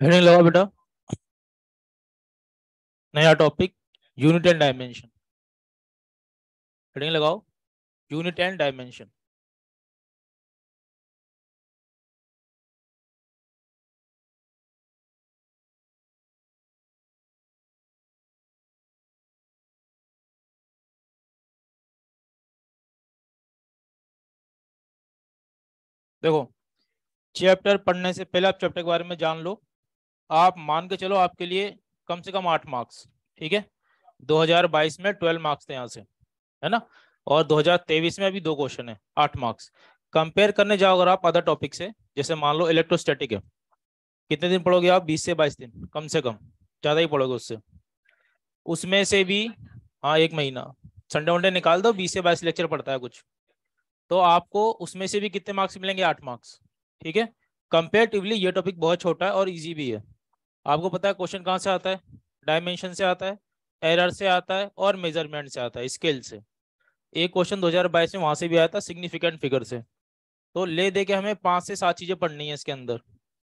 Heading लगाओ बेटा। नया topic, unit and dimension. Heading लगाओ, यूनिट एंड डायमेंशन। देखो, चैप्टर पढ़ने से पहले आप चैप्टर के बारे में जान लो। आप मान के चलो आपके लिए कम से कम 8 मार्क्स। ठीक है, 2022 में 12 मार्क्स थे यहाँ से, है ना। और 2023 में अभी 2 क्वेश्चन है, 8 मार्क्स। कंपेयर करने जाओ अगर आप अदर टॉपिक से, जैसे मान लो इलेक्ट्रोस्टैटिक है, कितने दिन पढ़ोगे आप? 20 से 22 दिन कम से कम, ज़्यादा ही पढ़ोगे उससे। उसमें से भी, हाँ, 1 महीना। संडे वनडे निकाल दो, 20 से 22 लेक्चर पढ़ता है कुछ। तो आपको उसमें से भी कितने मार्क्स मिलेंगे? 8 मार्क्स। ठीक है। कंपेरेटिवली ये टॉपिक बहुत छोटा है और इजी भी है। आपको पता है क्वेश्चन कहाँ से आता है? डायमेंशन से आता है, एरर से आता है और मेजरमेंट से आता है, स्केल से। एक क्वेश्चन 2022 में वहां से भी आया था, सिग्निफिकेंट फिगर से। तो ले दे के हमें 5 से 7 चीजें पढ़नी है इसके अंदर।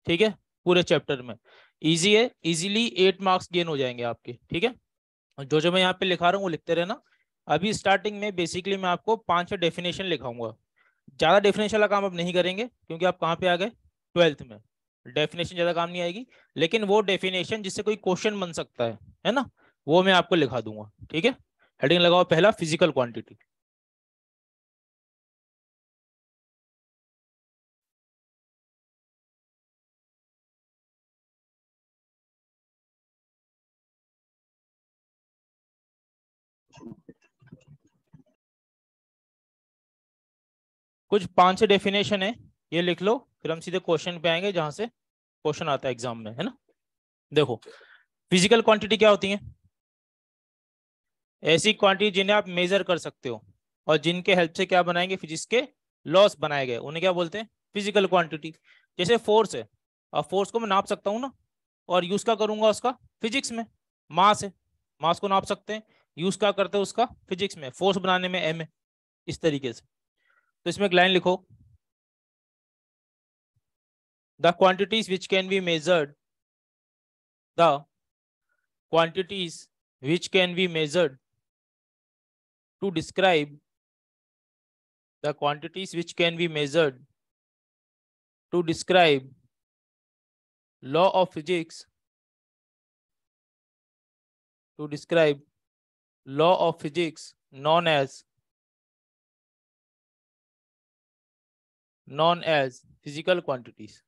ठीक है, पूरे चैप्टर में। इजी है, इजीली 8 मार्क्स गेन हो जाएंगे आपके। ठीक है, और जो जो मैं यहाँ पे लिखा रहा हूँ वो लिखते रहना। अभी स्टार्टिंग में बेसिकली मैं आपको 5 6 डेफिनेशन लिखाऊंगा। ज्यादा डेफिनेशन वाला काम अब नहीं करेंगे, क्योंकि आप कहाँ पे आ गए? 12th में। डेफिनेशन ज्यादा काम नहीं आएगी। लेकिन वो डेफिनेशन जिससे कोई क्वेश्चन बन सकता है ना, वो मैं आपको लिखा दूंगा। ठीक है। हेडिंग लगाओ, पहला फिजिकल क्वांटिटी। कुछ 5 6 डेफिनेशन है, ये लिख लो, फिर हम सीधे क्वेश्चन पे आएंगे जहां से क्वेश्चन आता है एग्जाम में, है ना। देखो, फिजिकल क्वांटिटी क्या होती है? ऐसी क्वांटिटी जिन्हें आप मेजर कर सकते हो और जिनके हेल्प से क्या बनाएंगे? फिजिक्स के लॉस बनाए गए, उन्हें क्या बोलते हैं? Physical quantity. जैसे फोर्स है, अब फोर्स को मैं नाप सकता हूँ ना, और यूज क्या करूंगा उसका? फिजिक्स में। मास है, मास को नाप सकते हैं, यूज क्या करते हैं उसका? फिजिक्स में। फोर्स बनाने में एम है, इस तरीके से। तो इसमें एक लाइन लिखो, the quantities which can be measured, the quantities which can be measured to describe, the quantities which can be measured to describe law of physics, to describe law of physics known as physical quantities.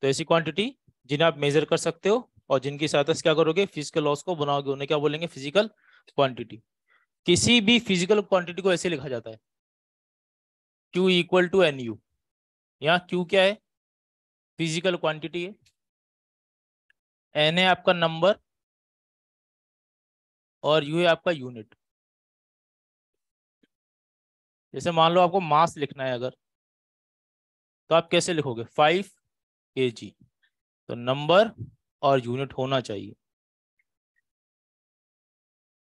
तो ऐसी quantity जिन्हें आप major कर सकते हो और जिनकी सहायता से क्या करोगे? फिजिकल लॉस को बनाओगे, उन्हें क्या बोलेंगे? Physical quantity. किसी भी फिजिकल क्वांटिटी को ऐसे लिखा जाता है, Q equal to N U. यहाँ Q क्या है? फिजिकल क्वांटिटी है। एन है आपका नंबर, और यू है आपका यूनिट। जैसे मान लो आपको मास लिखना है अगर, तो आप कैसे लिखोगे? 5 kg। तो नंबर और यूनिट होना चाहिए।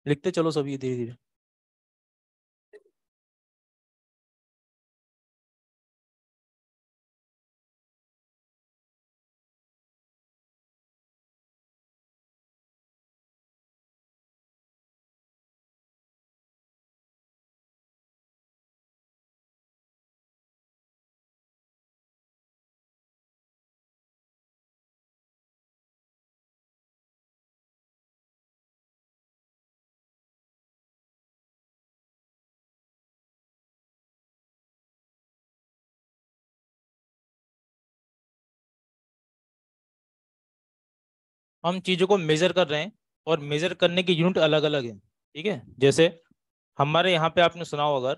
लिखते चलो सभी धीरे धीरे। हम चीजों को मेजर कर रहे हैं, और मेजर करने की यूनिट अलग अलग है। ठीक है, जैसे हमारे यहाँ पे आपने सुना हो अगर,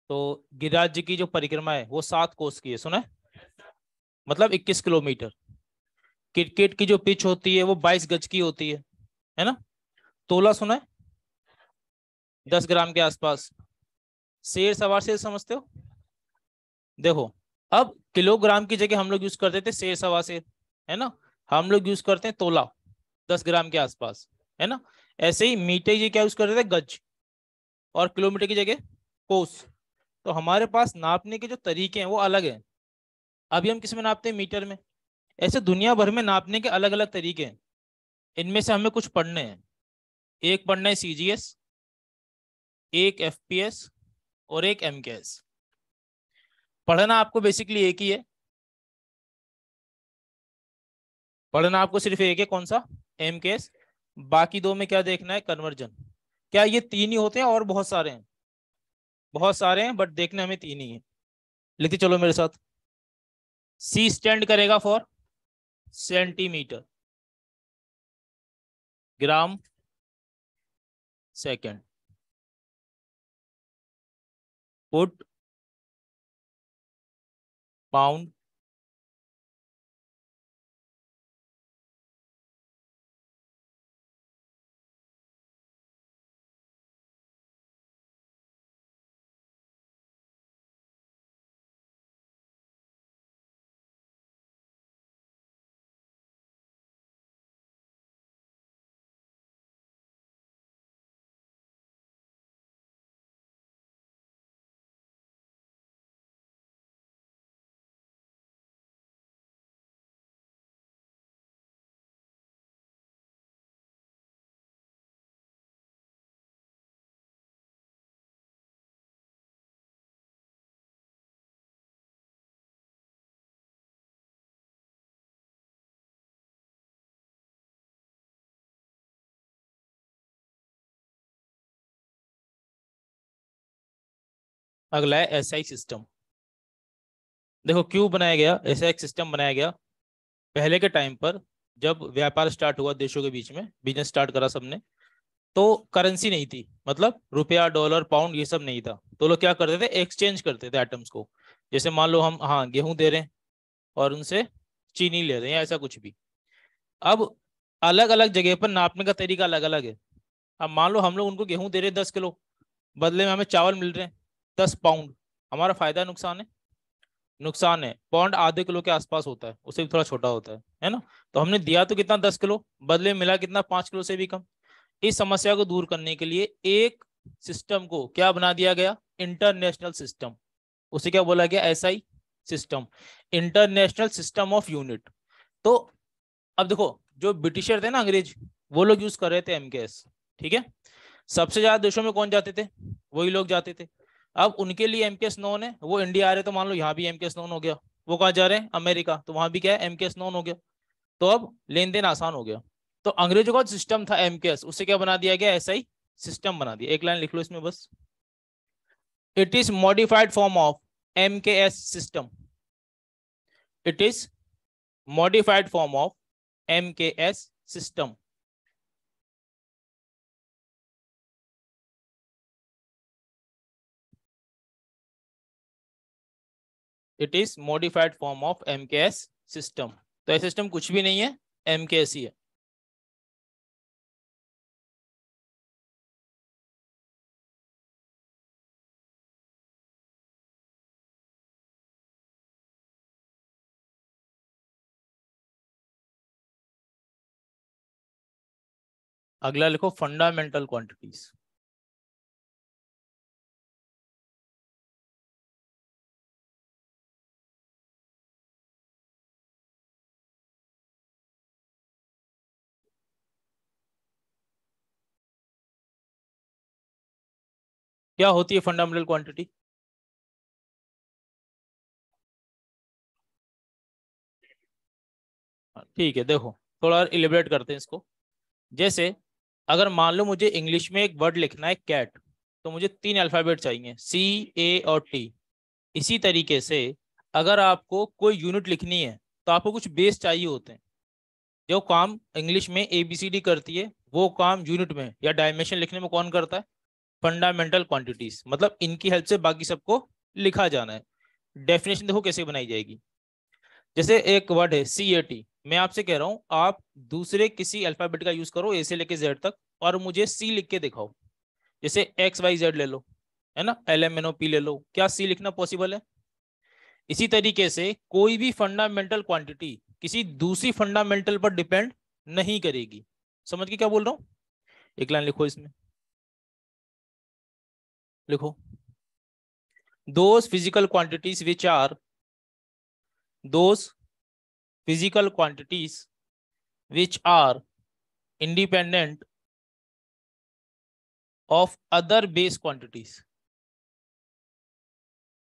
तो गिरिराज जी की जो परिक्रमा है वो 7 कोस की है, सुना है? मतलब 21 किलोमीटर। क्रिकेट की जो पिच होती है वो 22 गज की होती है ना। तोला सुना है? 10 ग्राम के आसपास। शेर सवार शेर समझते हो? देखो, अब किलोग्राम की जगह हम लोग यूज करते थे शेर सवा शेर, है ना। हम लोग यूज करते हैं तोला, 10 ग्राम के आसपास, है ना। ऐसे ही मीटर की क्या यूज करते थे? गज। और किलोमीटर की जगह कोस। तो हमारे पास नापने के जो तरीके हैं वो अलग हैं। अभी हम किस में नापते हैं? मीटर में। ऐसे दुनिया भर में नापने के अलग अलग तरीके हैं। इनमें से हमें कुछ पढ़ने हैं। एक पढ़ना है सीजीएस, एक एफपीएस और एक एमकेएस। पढ़ना आपको बेसिकली एक ही है। पढ़ना आपको सिर्फ एक है, कौन सा? एमकेएस। बाकी दो में क्या देखना है? कन्वर्जन। क्या ये तीन ही होते हैं और बहुत सारे हैं? बहुत सारे हैं, बट देखने हमें तीन ही है। लिखते चलो मेरे साथ। सी स्टैंड करेगा for centimetre, gram, second. Foot, pound, अगला है एसआई सिस्टम। देखो क्यों बनाया गया ऐसा एक सिस्टम बनाया गया? पहले के टाइम पर जब व्यापार स्टार्ट हुआ देशों के बीच में, बिजनेस स्टार्ट करा सबने, तो करेंसी नहीं थी, मतलब रुपया, डॉलर, पाउंड ये सब नहीं था। तो लोग क्या करते थे? एक्सचेंज करते थे आइटम्स को। जैसे मान लो हम, हाँ, गेहूं दे रहे हैं और उनसे चीनी ले रहे हैं या ऐसा कुछ भी। अब अलग अलग जगह पर नापने का तरीका अलग अलग है। अब मान लो हम लोग उनको गेहूं दे रहे हैं 10 किलो, बदले में हमें चावल मिल रहे हैं 10 पाउंड। हमारा फायदा है नुकसान है? नुकसान है। पौंड आधे किलो के आसपास होता है, उससे भी थोड़ा छोटा होता है ना? तो हमने दिया तो कितना? 10 किलो, बदले में मिला कितना? 5 किलो से भी कम। इस समस्या को दूर करने के लिए एक सिस्टम को क्या बना दिया गया? International system. उसे क्या बोला गया? SI system, international system of unit. तो अब देखो, जो ब्रिटिशर थे ना, अंग्रेज, वो लोग यूज कर रहे थे एमकेएस। ठीक है। सबसे ज्यादा देशों में कौन जाते थे? वही लोग जाते थे। अब उनके लिए एमकेएस नोन है, वो इंडिया आ रहे तो मान लो यहाँ भी एमकेएस नोन हो गया। वो कहाँ जा रहे हैं? अमेरिका, तो वहां भी क्या है? एमकेएस नोन हो गया। तो अब लेन देन आसान हो गया। तो अंग्रेजों का सिस्टम था एमकेएस, उससे क्या बना दिया गया? एसआई सिस्टम बना दिया। एक लाइन लिख लो इसमें बस। It is modified form of MKS system. It is modified form of MKS system. It is modified form of MKS system. तो ये सिस्टम कुछ भी नहीं है, एमकेएस ही है। अगला लिखो फंडामेंटल क्वांटिटीज। क्या होती है फंडामेंटल क्वांटिटी? ठीक है, देखो थोड़ा इलिब्रेट करते हैं इसको। जैसे अगर मान लो मुझे इंग्लिश में एक वर्ड लिखना है कैट, तो मुझे 3 अल्फाबेट चाहिए, CAOT। इसी तरीके से अगर आपको कोई यूनिट लिखनी है तो आपको कुछ बेस चाहिए होते हैं। जो काम इंग्लिश में ABCD करती है, वो काम यूनिट में या डायमेंशन लिखने में कौन करता है? Fundamental quantities. मतलब इनकी हेल्प से बाकी सबको लिखा जाना है। डेफिनेशन देखो कैसे बनाई जाएगी। जैसे एक वर्ड है CAT, मैं आपसे कह रहा हूं आप दूसरे किसी अल्फाबेट का यूज करो, A से लेके Z तक, और मुझे C लिख के दिखाओ। जैसे XYZ ले लो, है ना, LMNOP ले लो, क्या C लिखना पॉसिबल है? इसी तरीके से कोई भी फंडामेंटल क्वांटिटी किसी दूसरी फंडामेंटल पर डिपेंड नहीं करेगी। समझ के क्या बोल रहा हूं? एक लाइन लिखो इसमें। लिखो those physical quantities which are those physical quantities which are independent of other base quantities.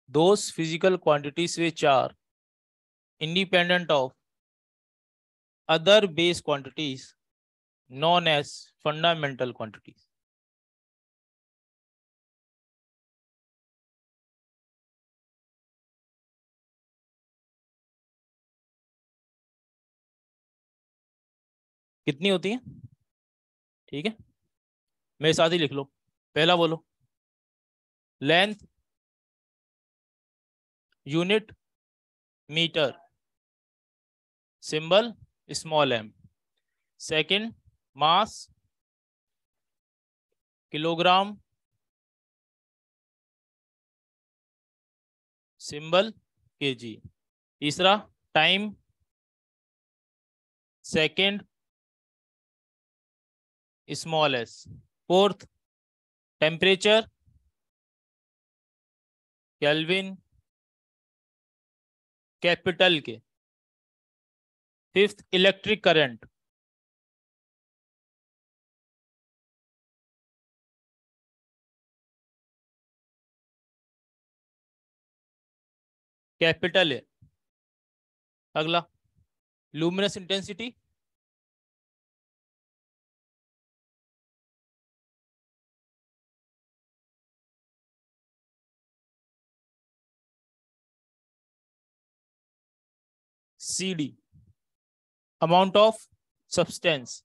Those physical quantities which are independent of other base quantities known as fundamental quantities. कितनी होती है? ठीक है, मेरे साथ ही लिख लो। पहला बोलो, length unit metre, symbol small m। Second, mass kilogram, symbol kg। तीसरा, time second small s। Fourth, temperature kelvin capital K. Fifth, electric current capital है। अगला, luminous intensity CD, amount of substance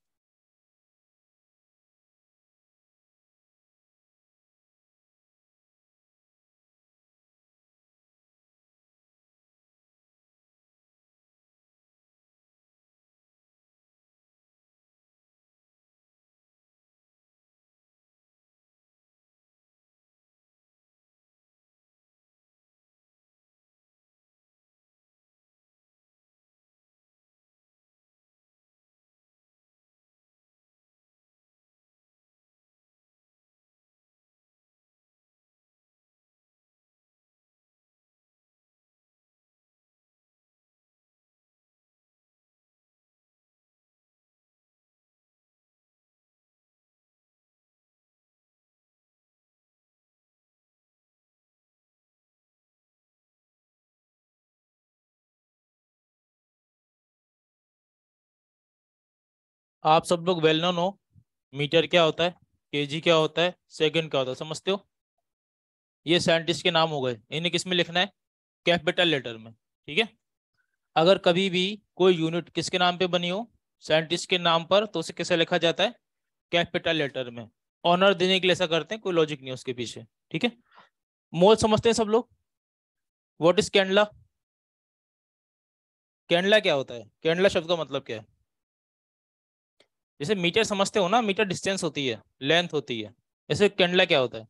आप सब लोग वेल नोन हो, metre क्या होता है, केजी क्या होता है, सेकंड क्या होता है, समझते हो? ये साइंटिस्ट के नाम हो गए, इन्हें किस में लिखना है? कैपिटल लेटर में। ठीक है, अगर कभी भी कोई यूनिट किसके नाम पे बनी हो, साइंटिस्ट के नाम पर, तो उसे कैसे लिखा जाता है? कैपिटल लेटर में। ऑनर देने के लिए ऐसा करते हैं, कोई लॉजिक नहीं है उसके पीछे। ठीक है, मोल समझते हैं सब लोग? What is candela? कैंडला क्या होता है? कैंडला शब्द का मतलब क्या है? जैसे मीटर समझते हो ना, मीटर डिस्टेंस होती है, लेंथ होती है, ऐसे कैंडला क्या होता है?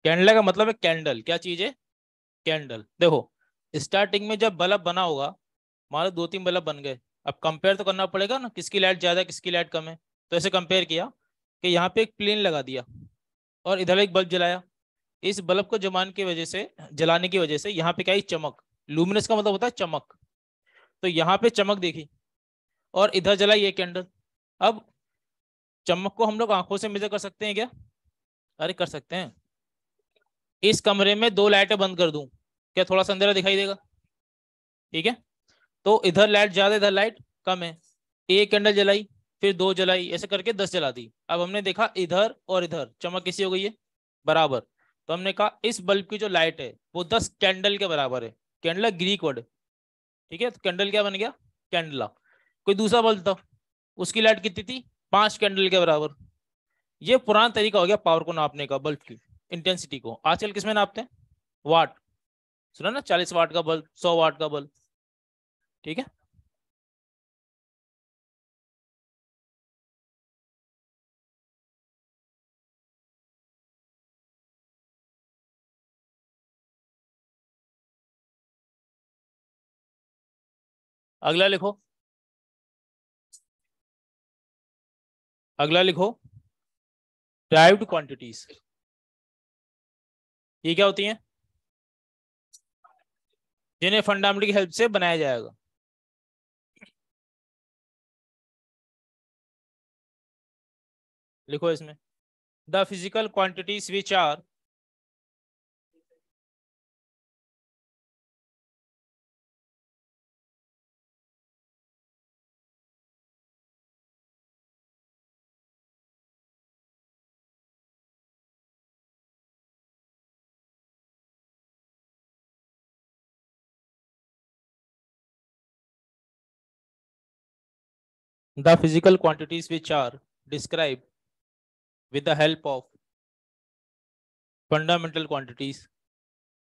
कैंडला का मतलब है कैंडल। क्या चीज है? कैंडल। देखो, स्टार्टिंग में जब बल्ब बना होगा, मान लो दो तीन बल्ब बन गए, अब कंपेयर तो करना पड़ेगा ना, किसकी लाइट ज्यादा है किसकी लाइट कम है। तो ऐसे कंपेयर किया कि यहाँ पे एक प्लेन लगा दिया और इधर एक बल्ब जलाया। इस बल्ब को जलाने की वजह से यहाँ पे क्या है? चमक। लूमिनस का मतलब होता है चमक। तो यहाँ पे चमक देखी और इधर जलाई ये कैंडल। अब चमक को हम लोग आंखों से मेजर कर सकते हैं क्या? अरे कर सकते हैं। इस कमरे में दो लाइटें बंद कर दूं, क्या थोड़ा सा अंधेरा दिखाई देगा? ठीक है, तो इधर लाइट ज्यादा इधर लाइट कम है। एक कैंडल जलाई, फिर दो जलाई, ऐसे करके 10 जला दी। अब हमने देखा इधर और इधर चमक कैसी हो गई है? बराबर। तो हमने कहा इस बल्ब की जो लाइट है वो 10 कैंडल के बराबर है। Candela Greek word. ठीक है, तो कैंडल क्या बन गया? कैंडला। कोई दूसरा बल्ब था, उसकी लाइट कितनी थी? 5 कैंडल के बराबर। ये पुराना तरीका हो गया पावर को नापने का, बल्ब की इंटेंसिटी को। आजकल किसमें नापते हैं? वाट। सुना ना, 40 वाट का बल्ब, 100 वाट का बल्ब। ठीक है, अगला लिखो। अगला लिखो, ड्राइव्ड क्वांटिटीज, ये क्या होती हैं? जिन्हें फंडामेंटल की हेल्प से बनाया जाएगा। लिखो इसमें, the physical quantities which are the physical quantities which are described with the help of fundamental quantities,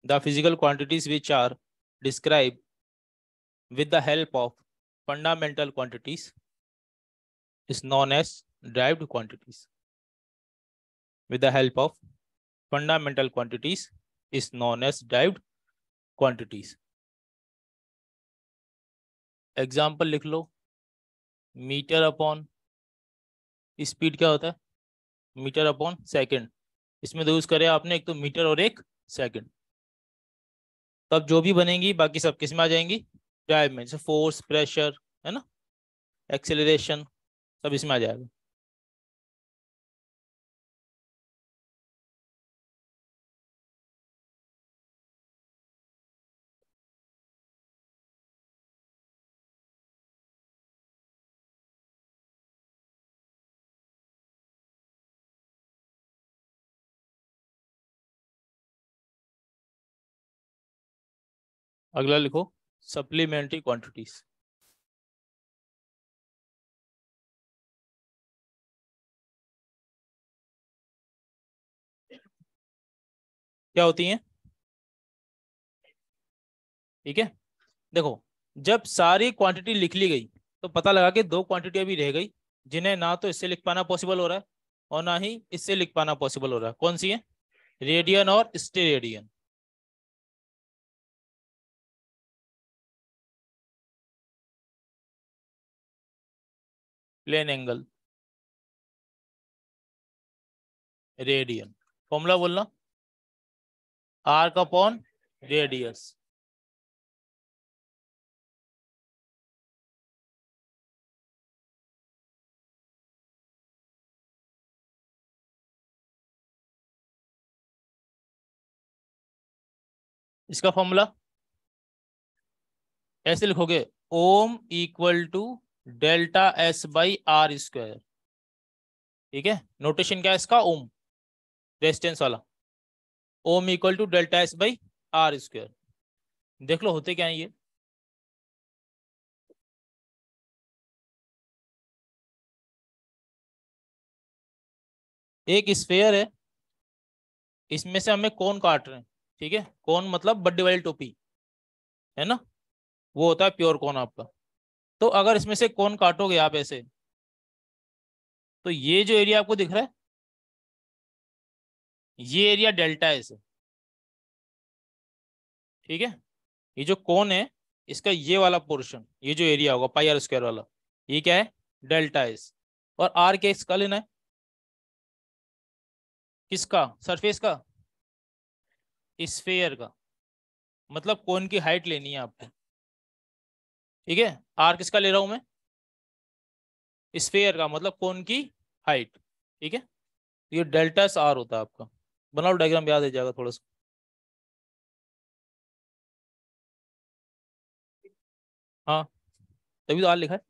the physical quantities which are described with the help of fundamental quantities is known as derived quantities. With the help of fundamental quantities is known as derived quantities. Example लिख लो, metre upon speed क्या होता है? Metre upon second. इसमें तो use करे आपने एक तो मीटर और एक सेकंड। तब जो भी बनेंगी बाकी सब किस में आ जाएंगी? ड्राइव में। जैसे फोर्स, प्रेशर, है ना, एक्सेलरेशन, सब इसमें आ जाएगा। अगला लिखो, सप्लीमेंट्री क्वांटिटीज। क्या होती हैं? ठीक है, देखो, जब सारी क्वांटिटी लिख ली गई तो पता लगा कि दो क्वांटिटी अभी रह गई जिन्हें ना तो इससे लिख पाना पॉसिबल हो रहा है और ना ही इससे लिख पाना पॉसिबल हो रहा है। कौन सी है? रेडियन और steradian. Plane angle, radian. Formula बोलना, आर्क अपॉन रेडियस। इसका फॉर्मूला ऐसे लिखोगे, ohm equal to delta S by R square. ठीक है, नोटेशन क्या है इसका? ओम, रेजिस्टेंस वाला। Ohm equal to delta S by R square. देख लो होते क्या है ये। एक स्फेयर है, इसमें से हमें कोन काट रहे हैं। ठीक है, कोन मतलब बड्डे वाली टोपी, है ना, वो होता है प्योर कोन आपका। तो अगर इसमें से कोन काटोगे आप ऐसे, तो ये जो एरिया आपको दिख रहा है, ये एरिया डेल्टा एस है। ठीक है, ये जो कोन है, इसका ये वाला पोर्शन, ये जो एरिया होगा पाई आर स्क्वायर वाला, ये क्या है? Delta S. और आर क्या इसका लेना है? किसका? सरफेस का, स्फेयर का, मतलब कोन की हाइट लेनी है आपको। ठीक है, आर किसका ले रहा हूं मैं? स्फेयर का, मतलब कोन की हाइट। ठीक है, ये डेल्टा एस आर होता है आपका। बनाओ डायग्राम, याद है जाएगा थोड़ा सा। हाँ, तभी तो आर लिखा है।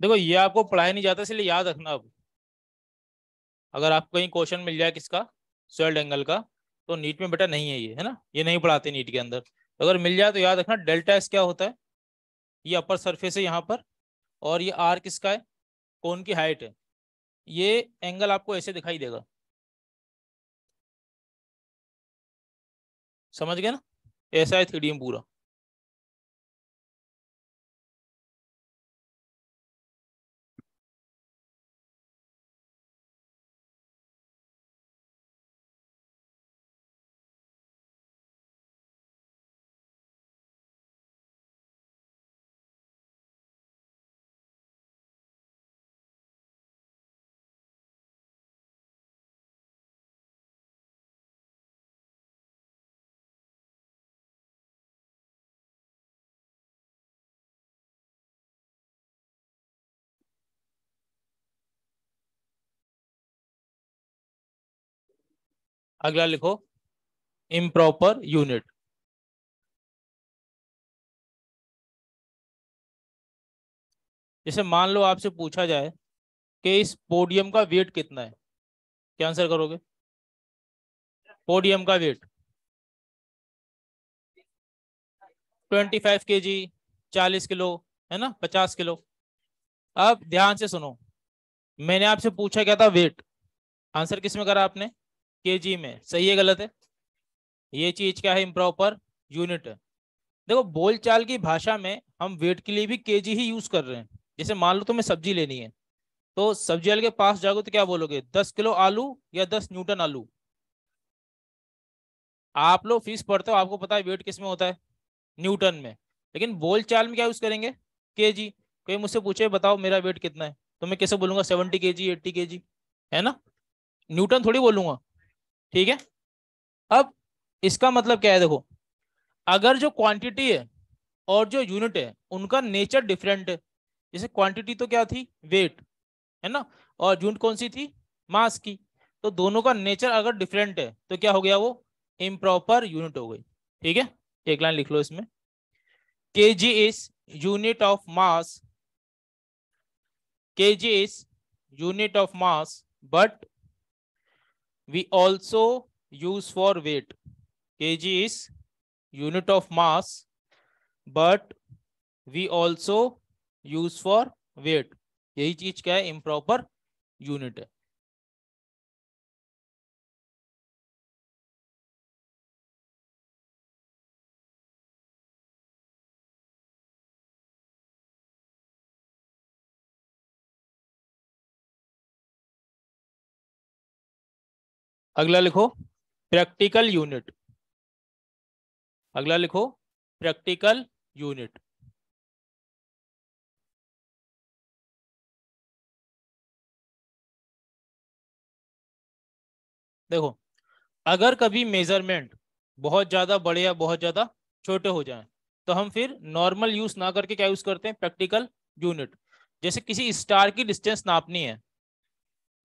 देखो, ये आपको पढ़ाया नहीं जाता, इसलिए याद रखना अब। अगर आपको कहीं क्वेश्चन मिल जाए किसका, सॉलिड एंगल का, तो नीट में बेटा नहीं है ये, है ना, ये नहीं पढ़ाते नीट के अंदर। तो अगर मिल जाए तो याद रखना, डेल्टा एस क्या होता है? ये अपर सरफेस है यहाँ पर, और ये आर किसका है? कोन की हाइट है। ये एंगल आपको ऐसे दिखाई देगा, समझ गए ना? ऐसा है 3D में पूरा। अगला लिखो इम्प्रॉपर यूनिट। जैसे मान लो आपसे पूछा जाए कि इस पोडियम का वेट कितना है, क्या आंसर करोगे? पोडियम का वेट 25 kg, 40 किलो, है ना, 50 किलो। अब ध्यान से सुनो, मैंने आपसे पूछा क्या था? वेट। आंसर किस में करा आपने? केजी में। सही है गलत है? ये चीज क्या है? इम्प्रॉपर यूनिट है। देखो बोलचाल की भाषा में हम वेट के लिए भी केजी ही यूज कर रहे हैं। जैसे मान लो तुम्हें सब्जी लेनी है, तो सब्जी वाले के पास जाओगे तो क्या बोलोगे? 10 किलो आलू या 10 न्यूटन आलू? आप लोग फीस पढ़ते हो, आपको पता है वेट किस में होता है? न्यूटन में। लेकिन बोलचाल में क्या यूज करेंगे? केजी। कोई मुझसे पूछे बताओ मेरा वेट कितना है, तो मैं कैसे बोलूंगा? 70 kg, 80 kg, है ना? न्यूटन थोड़ी बोलूंगा। ठीक है। अब इसका मतलब क्या है? देखो, अगर जो क्वांटिटी है और जो यूनिट है उनका नेचर डिफरेंट है। जैसे क्वांटिटी तो क्या थी? वेट, है ना? और यूनिट कौन सी थी? मास की। तो दोनों का नेचर अगर डिफरेंट है तो क्या हो गया? वो इम्प्रॉपर यूनिट हो गई। ठीक है, एक लाइन लिख लो इसमें। KG is unit of mass, kg is unit of mass, but we also use for weight. kg is unit of mass, but we also use for weight. यही चीज क्या है? इम्प्रॉपर यूनिट है। अगला लिखो प्रैक्टिकल यूनिट। अगला लिखो practical unit. देखो, अगर कभी मेजरमेंट बहुत ज्यादा बड़े या बहुत ज्यादा छोटे हो जाएं, तो हम फिर नॉर्मल यूज ना करके क्या यूज करते हैं? Practical unit. जैसे किसी स्टार की डिस्टेंस नापनी है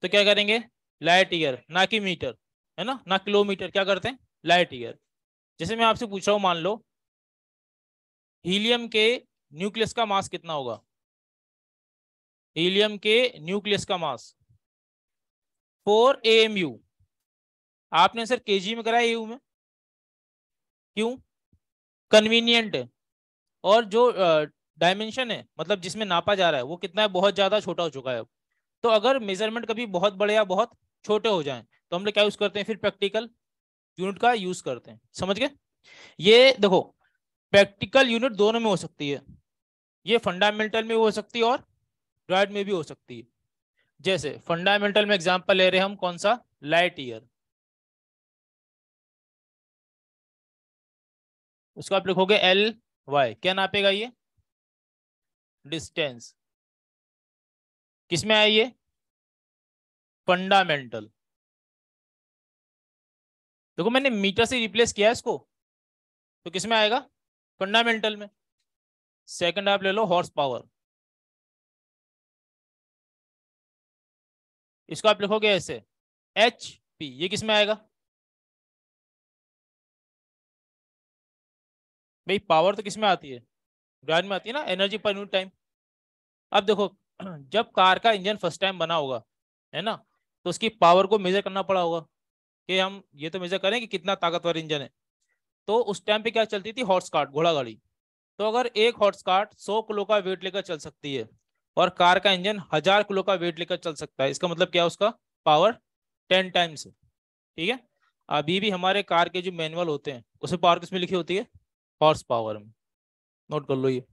तो क्या करेंगे? लाइट ईयर, ना कि मीटर, है ना, ना किलोमीटर, क्या करते हैं? Light year. जैसे मैं आपसे पूछ रहा हूं, मान लो हीलियम के न्यूक्लियस का मास कितना होगा? हीलियम के न्यूक्लियस का मास 4 AMU। आपने सर केजी में कराया एयू में, क्यों? कन्वीनियंट है। और जो डायमेंशन है, मतलब जिसमें नापा जा रहा है, वो कितना है? बहुत ज्यादा छोटा हो चुका है अब। तो अगर मेजरमेंट कभी बहुत बड़े या बहुत छोटे हो जाएं तो हम लोग क्या यूज करते हैं? फिर प्रैक्टिकल यूनिट का यूज करते हैं। समझ गए? ये देखो, प्रैक्टिकल यूनिट दोनों में हो सकती है। ये फंडामेंटल में हो सकती है और ड्राइड में भी हो सकती है। जैसे फंडामेंटल में एग्जांपल ले रहे हैं हम, कौन सा? Light year. उसको आप लिखोगे LY। क्या नापेगा ये? डिस्टेंस। किसमें आया ये? फंडामेंटल। देखो मैंने मीटर से रिप्लेस किया है इसको, तो किसमें आएगा? फंडामेंटल में। सेकंड आप ले लो हॉर्स पावर। इसको आप लिखोगे ऐसे HP। ये किसमें आएगा? भाई पावर तो किसमें आती है? ग्राज में आती है ना, एनर्जी पर यूनिट टाइम। अब देखो, जब कार का इंजन फर्स्ट टाइम बना होगा, है ना, तो उसकी पावर को मेजर करना पड़ा होगा कि हम ये तो मेजर करें कि कितना ताकतवर इंजन है। तो उस टाइम पे क्या चलती थी? हॉर्स कार्ट, घोड़ा गाड़ी। तो अगर एक हॉर्स कार्ट 100 किलो का वेट लेकर चल सकती है और कार का इंजन 1000 किलो का वेट लेकर चल सकता है, इसका मतलब क्या? उसका पावर 10 टाइम्स है। ठीक है। अभी भी हमारे कार के जो मैनुअल होते हैं उसमें पावर किसमें लिखी होती है? हॉर्स पावर में। नोट कर लो ये।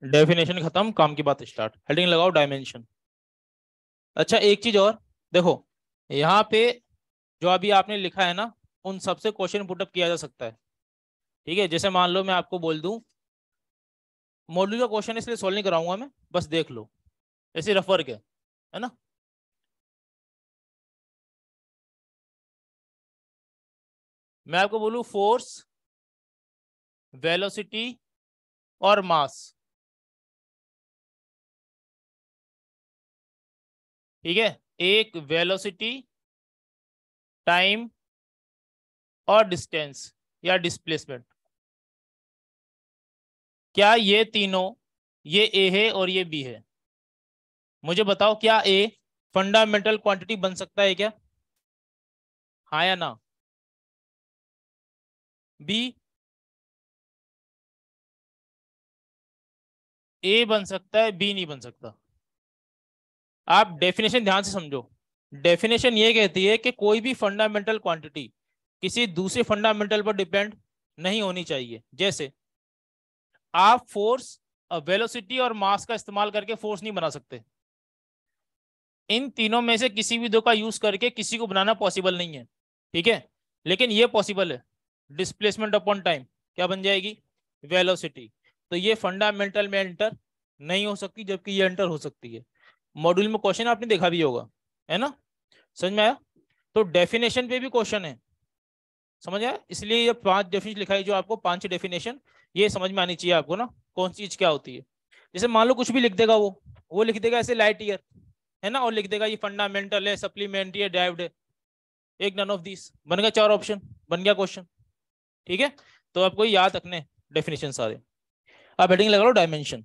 डेफिनेशन खत्म, काम की बात स्टार्ट। हेडिंग लगाओ डायमेंशन। अच्छा एक चीज और, देखो यहाँ पे जो अभी आपने लिखा है ना, उन सबसे क्वेश्चन पुटअप किया जा सकता है। ठीक है, जैसे मान लो मैं आपको बोल दूं, मॉड्यूल का क्वेश्चन इसलिए सोल्व नहीं कराऊंगा मैं, बस देख लो ऐसे रफ वर्क है ना। मैं आपको बोलूं फोर्स, वेलोसिटी और मास, ठीक है, एक वेलोसिटी, टाइम और डिस्टेंस या डिस्प्लेसमेंट। क्या ये तीनों, ये ए है और ये बी है, मुझे बताओ क्या ए फंडामेंटल क्वांटिटी बन सकता है क्या? हाँ या ना? बी, ए बन सकता है, बी नहीं बन सकता। आप डेफिनेशन ध्यान से समझो। डेफिनेशन ये कहती है कि कोई भी फंडामेंटल क्वांटिटी किसी दूसरे फंडामेंटल पर डिपेंड नहीं होनी चाहिए। जैसे आप फोर्स, वेलोसिटी और मास का इस्तेमाल करके फोर्स नहीं बना सकते। इन तीनों में से किसी भी दो का यूज करके किसी को बनाना पॉसिबल नहीं है, ठीक है। लेकिन ये पॉसिबल है, डिस्प्लेसमेंट अपॉन टाइम क्या बन जाएगी? वेलोसिटी। तो ये फंडामेंटल में एंटर नहीं हो सकती, जबकि ये एंटर हो सकती है। मॉड्यूल में क्वेश्चन आपने देखा भी होगा, है ना, समझ में आया? तो डेफिनेशन पे भी क्वेश्चन है, समझ आया? इसलिए ये 5 डेफिनेशन लिखाई, जो आपको 5 डेफिनेशन ये समझ में आनी चाहिए आपको ना, कौन सी चीज क्या होती है। जैसे मान लो कुछ भी लिख देगा वो लिख देगा ऐसे लाइट ईयर, है ना, और लिख देगा ये फंडामेंटल है, सप्लीमेंट्री है, ड्राइव्ड है, एक नन ऑफ दिस बन गया, 4 ऑप्शन बन गया क्वेश्चन, ठीक है। तो आपको याद रखने डेफिनेशन सारे। आप हेडिंग लगा लो डायमेंशन।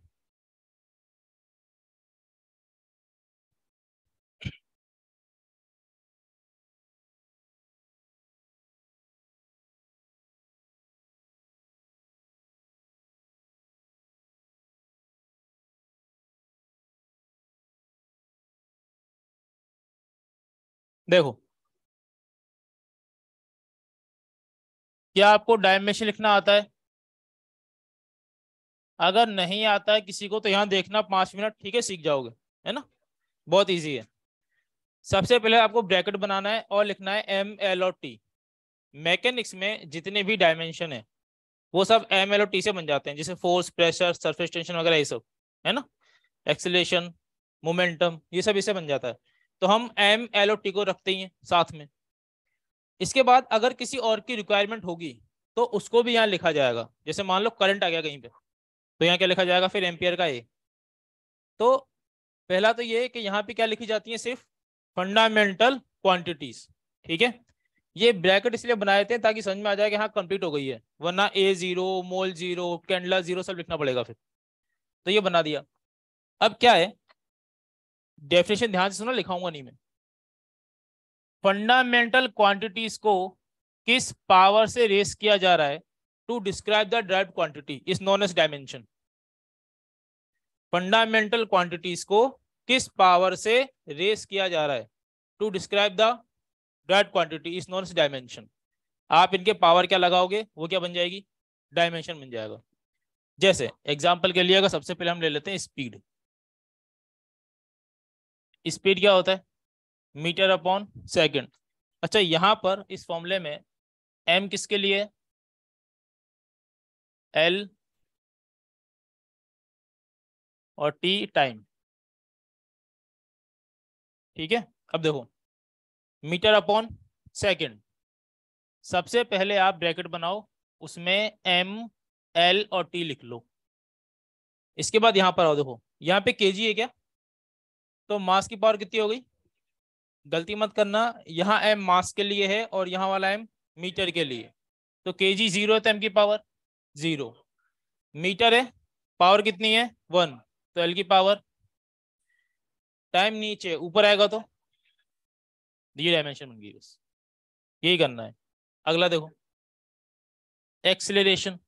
देखो, क्या आपको डायमेंशन लिखना आता है? अगर नहीं आता है किसी को तो यहाँ देखना 5 मिनट, ठीक है, सीख जाओगे, है ना, बहुत इजी है। सबसे पहले आपको ब्रैकेट बनाना है और लिखना है एम एल और टी। मैकेनिक्स में जितने भी डायमेंशन है वो सब एम एल और टी से बन जाते हैं, जैसे फोर्स, प्रेशर, सरफेस टेंशन वगैरह, ये सब, है ना, एक्सीलरेशन, मोमेंटम, ये सब इससे बन जाता है। तो हम एम एल और टी को रखते ही हैं साथ में। इसके बाद अगर किसी और की रिक्वायरमेंट होगी तो उसको भी यहाँ लिखा जाएगा। जैसे मान लो करंट आ गया कहीं पे, तो यहाँ क्या लिखा जाएगा फिर? एम्पियर का ए। तो पहला तो ये है कि यहाँ पे क्या लिखी जाती है? सिर्फ फंडामेंटल क्वांटिटीज, ठीक है। ये ब्रैकेट इसलिए बनाए थे ताकि समझ में आ जाए कि हाँ कंप्लीट हो गई है, वरना ए जीरो, मोल जीरो, कैंडला जीरो सब लिखना पड़ेगा फिर। तो ये बना दिया। अब क्या है, डेफिनेशन ध्यान से सुनो, लिखाऊंगा नहीं मैं। फंडामेंटल क्वांटिटीज को किस पावर से रेस किया जा रहा है to describe the derived quantity is known as dimension. Fundamental quantities को किस पावर से रेस किया जा रहा है to describe the derived quantity is known as dimension. आप इनके पावर क्या लगाओगे वो क्या बन जाएगी? डायमेंशन बन जाएगा। जैसे एग्जांपल के लिए अगर सबसे पहले हम ले लेते हैं स्पीड। स्पीड क्या होता है? Metre upon second. अच्छा, यहां पर इस फॉर्मूले में एम किसके लिए? एल और टी टाइम, ठीक है। अब देखो, मीटर अपॉन सेकंड, सबसे पहले आप ब्रैकेट बनाओ, उसमें एम, एल और टी लिख लो। इसके बाद यहां पर आओ, देखो यहाँ पे केजी है क्या, तो मास की पावर कितनी हो गई? गलती मत करना, यहाँ एम मास के लिए है और यहाँ वाला एम मीटर के लिए। तो केजी जीरो है तो एम की पावर जीरो। मीटर है, पावर कितनी है? 1, तो एल की पावर, टाइम नीचे ऊपर आएगा तो ये डायमेंशन बन गई, बस यही करना है। अगला देखो, acceleration,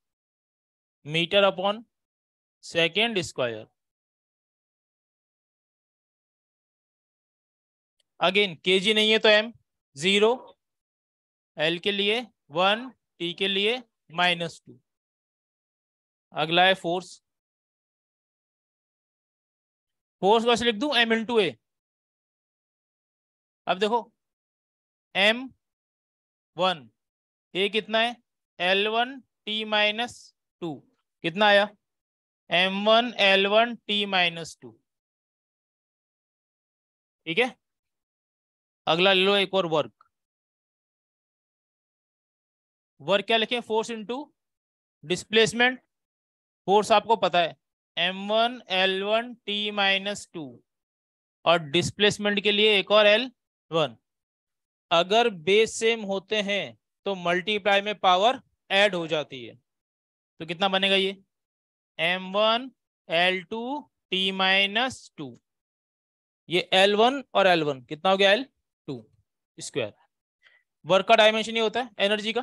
metre upon second square. Again KG नहीं है तो एम जीरो, एल के लिए 1, टी के लिए -2। अगला है फोर्स। फोर्स वैसे लिख दूं एम इंटू ए। अब देखो, एम 1 ए कितना है L1T-2, कितना आया M1L1T-2। ठीक है, अगला ले लो एक और वर्क। वर्क क्या लिखे, फोर्स इंटू डिस्प्लेसमेंट। फोर्स आपको पता है M1L1T-2, और डिस्प्लेसमेंट के लिए एक और L1। अगर बेस सेम होते हैं तो मल्टीप्लाई में पावर ऐड हो जाती है। तो कितना बनेगा ये M1L2T-2, ये L1 और L1 कितना हो गया L2 स्क्वायर। वर्क का डायमेंशन ये होता है एनर्जी का,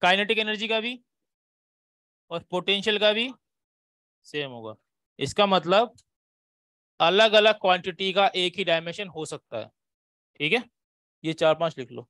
काइनेटिक एनर्जी का भी और पोटेंशियल का भी सेम होगा। इसका मतलब अलग अलग क्वांटिटी का एक ही डायमेंशन हो सकता है। ठीक है, ये 4-5 लिख लो।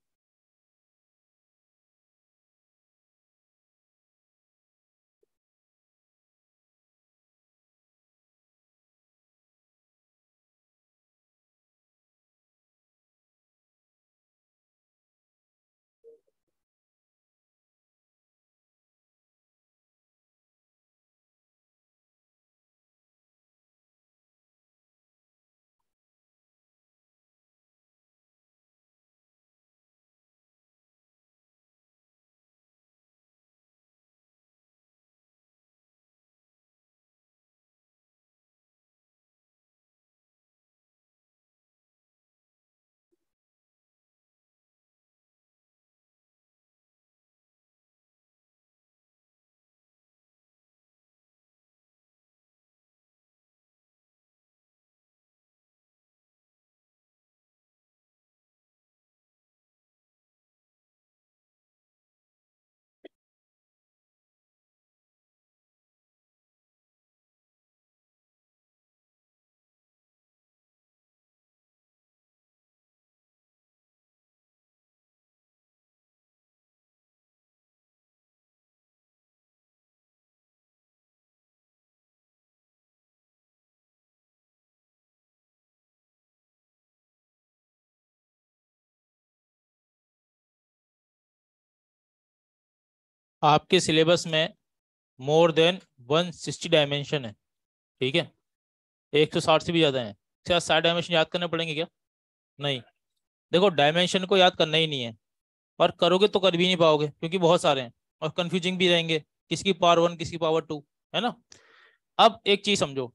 आपके सिलेबस में मोर देन 160 डायमेंशन है। ठीक है, 160 से भी ज्यादा है। क्या 60 डायमेंशन याद करने पड़ेंगे क्या? नहीं। देखो, डायमेंशन को याद करना ही नहीं है, और करोगे तो कर भी नहीं पाओगे क्योंकि बहुत सारे हैं और कंफ्यूजिंग भी रहेंगे, किसकी पावर 1 किसकी पावर 2, है ना। अब एक चीज समझो,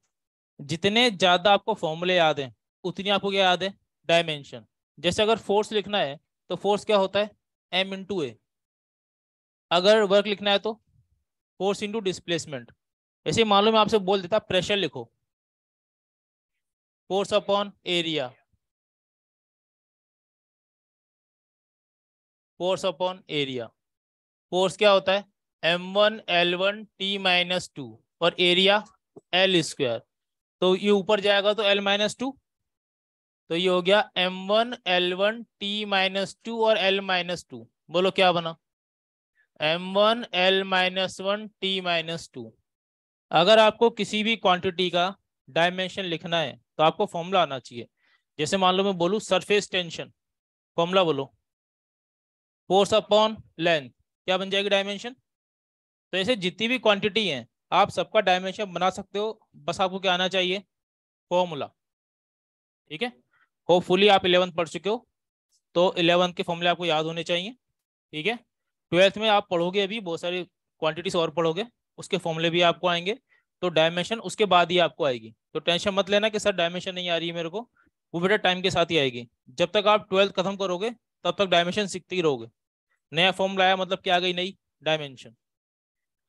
जितने ज्यादा आपको फॉर्मूले याद हैं उतनी आपको क्या याद है, डायमेंशन। जैसे अगर फोर्स लिखना है तो फोर्स क्या होता है M×A। अगर वर्क लिखना है तो फोर्स इंटू डिस्प्लेसमेंट। ऐसे मान लो मैं आपसे बोल देता प्रेशर लिखो, force upon area, force upon area. Force क्या होता है M1L1T-2, और एरिया L²। तो ये ऊपर जाएगा तो L-2, तो ये हो गया M1L1T-2 और L-2। बोलो क्या बना, M1L-1T-2। अगर आपको किसी भी क्वांटिटी का डायमेंशन लिखना है तो आपको फॉर्मूला आना चाहिए। जैसे मान लो मैं बोलूं सरफेस टेंशन, फॉर्मूला बोलो फोर्स अपॉन लेंथ, क्या बन जाएगी डायमेंशन। तो ऐसे जितनी भी क्वांटिटी है आप सबका डायमेंशन बना सकते हो, बस आपको क्या आना चाहिए, फॉर्मूला। ठीक है, होपफुली आप 11th पढ़ चुके हो, तो 11th के फॉर्मूले आपको याद होने चाहिए। ठीक है, 12th में आप पढ़ोगे, अभी बहुत सारी क्वांटिटीज और पढ़ोगे, उसके फॉर्मूले भी आपको आएंगे। तो डायमेंशन उसके बाद ही आपको आएगी, तो टेंशन मत लेना कि सर डायमेंशन नहीं आ रही है मेरे को, वो बेटा टाइम के साथ ही आएगी। जब तक आप 12th खत्म करोगे तब तक डायमेंशन सीखते ही रहोगे। नया फॉर्मूला आया मतलब क्या आ गई, नई डायमेंशन।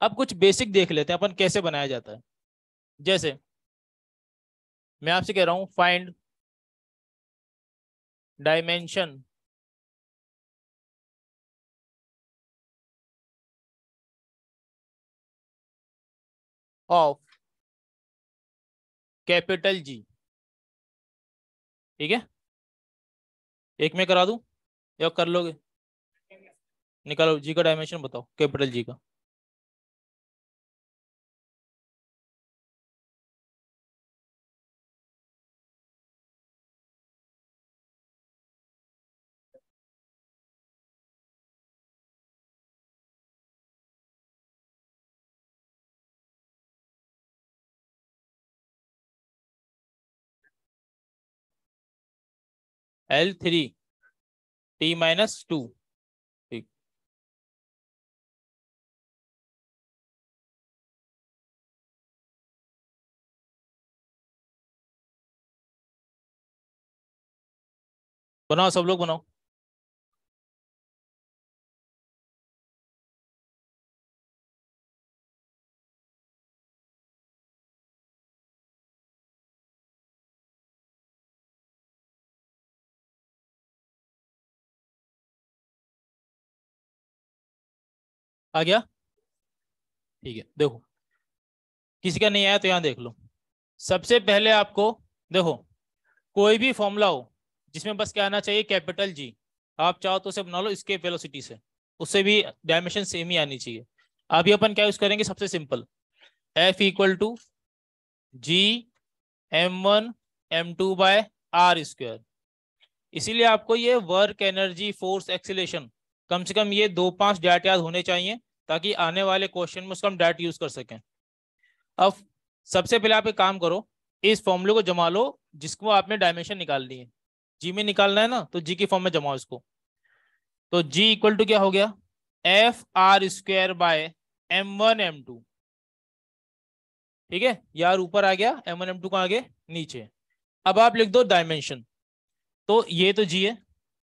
अब कुछ बेसिक देख लेते हैं अपन कैसे बनाया जाता है। जैसे मैं आपसे कह रहा हूं find dimension of capital G. ठीक है, एक में करा दूं या कर लोगे, निकालो जी का डायमेंशन बताओ, कैपिटल जी का। L3 T-2। ठीक, बनाओ सब लोग बनाओ। आ गया? ठीक है, देखो किसी का नहीं आया तो यहाँ देख लो। सबसे पहले आपको देखो, कोई भी फॉर्मूला हो जिसमें बस क्या आना चाहिए, कैपिटल जी। आप चाहो तो उसे बना लो escape वेलोसिटी से, उससे भी डायमेंशन सेम ही आनी चाहिए। अभी अपन क्या यूज करेंगे, सबसे सिंपल, F=G m1 m2/r²। इसीलिए आपको ये वर्क, एनर्जी, फोर्स, एक्सीलेशन, कम से कम ये 2-5 डाट याद होने चाहिए, ताकि आने वाले क्वेश्चन में उसका हम डाट यूज कर सकें। अब सबसे पहले आप एक काम करो, इस फॉर्मूले को जमा लो जिसको आपने डायमेंशन निकालनी है। जी में निकालना है ना, तो जी की फॉर्म में जमाओ इसको। तो जी इक्वल टू क्या हो गया, F r² / m1 m2। ठीक है, यार ऊपर आ गया, m1 m2 को आगे नीचे। अब आप लिख दो डायमेंशन। तो ये तो जी है,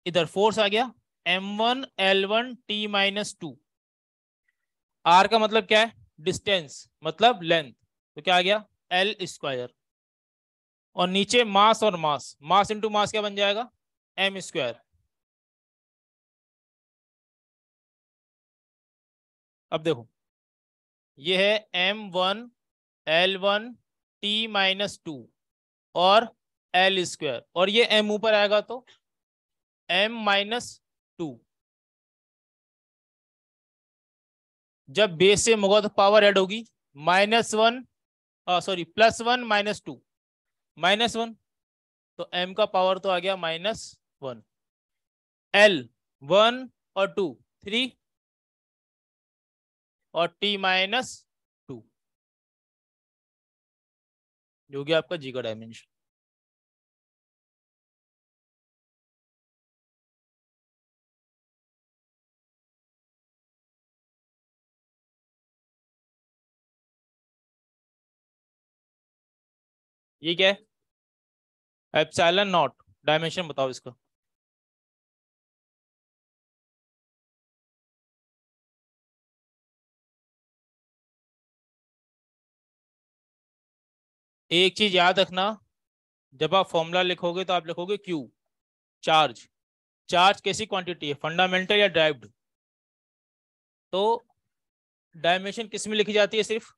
इधर फोर्स आ गया m1 L1 T-2। आर का मतलब क्या है, डिस्टेंस मतलब लेंथ, तो क्या आ गया L²। और नीचे मास, और मास मास इंटू मास क्या बन जाएगा, m²। अब देखो, ये है m1 L1 T-2 और L², और ये m ऊपर आएगा तो m-2। जब बेस सेम होगा तो पावर ऐड होगी, -1, सॉरी +1 - 2, -1, तो m का पावर तो आ गया -1। L 1 और 2 3, और T-2, जो कि आपका जी का डायमेंशन। ये क्या है, ε0। डायमेंशन बताओ इसका। एक चीज याद रखना, जब आप फॉर्मूला लिखोगे तो आप लिखोगे क्यू, चार्ज। चार्ज कैसी क्वांटिटी है, फंडामेंटल या ड्राइव्ड? तो डायमेंशन किस में लिखी जाती है, सिर्फ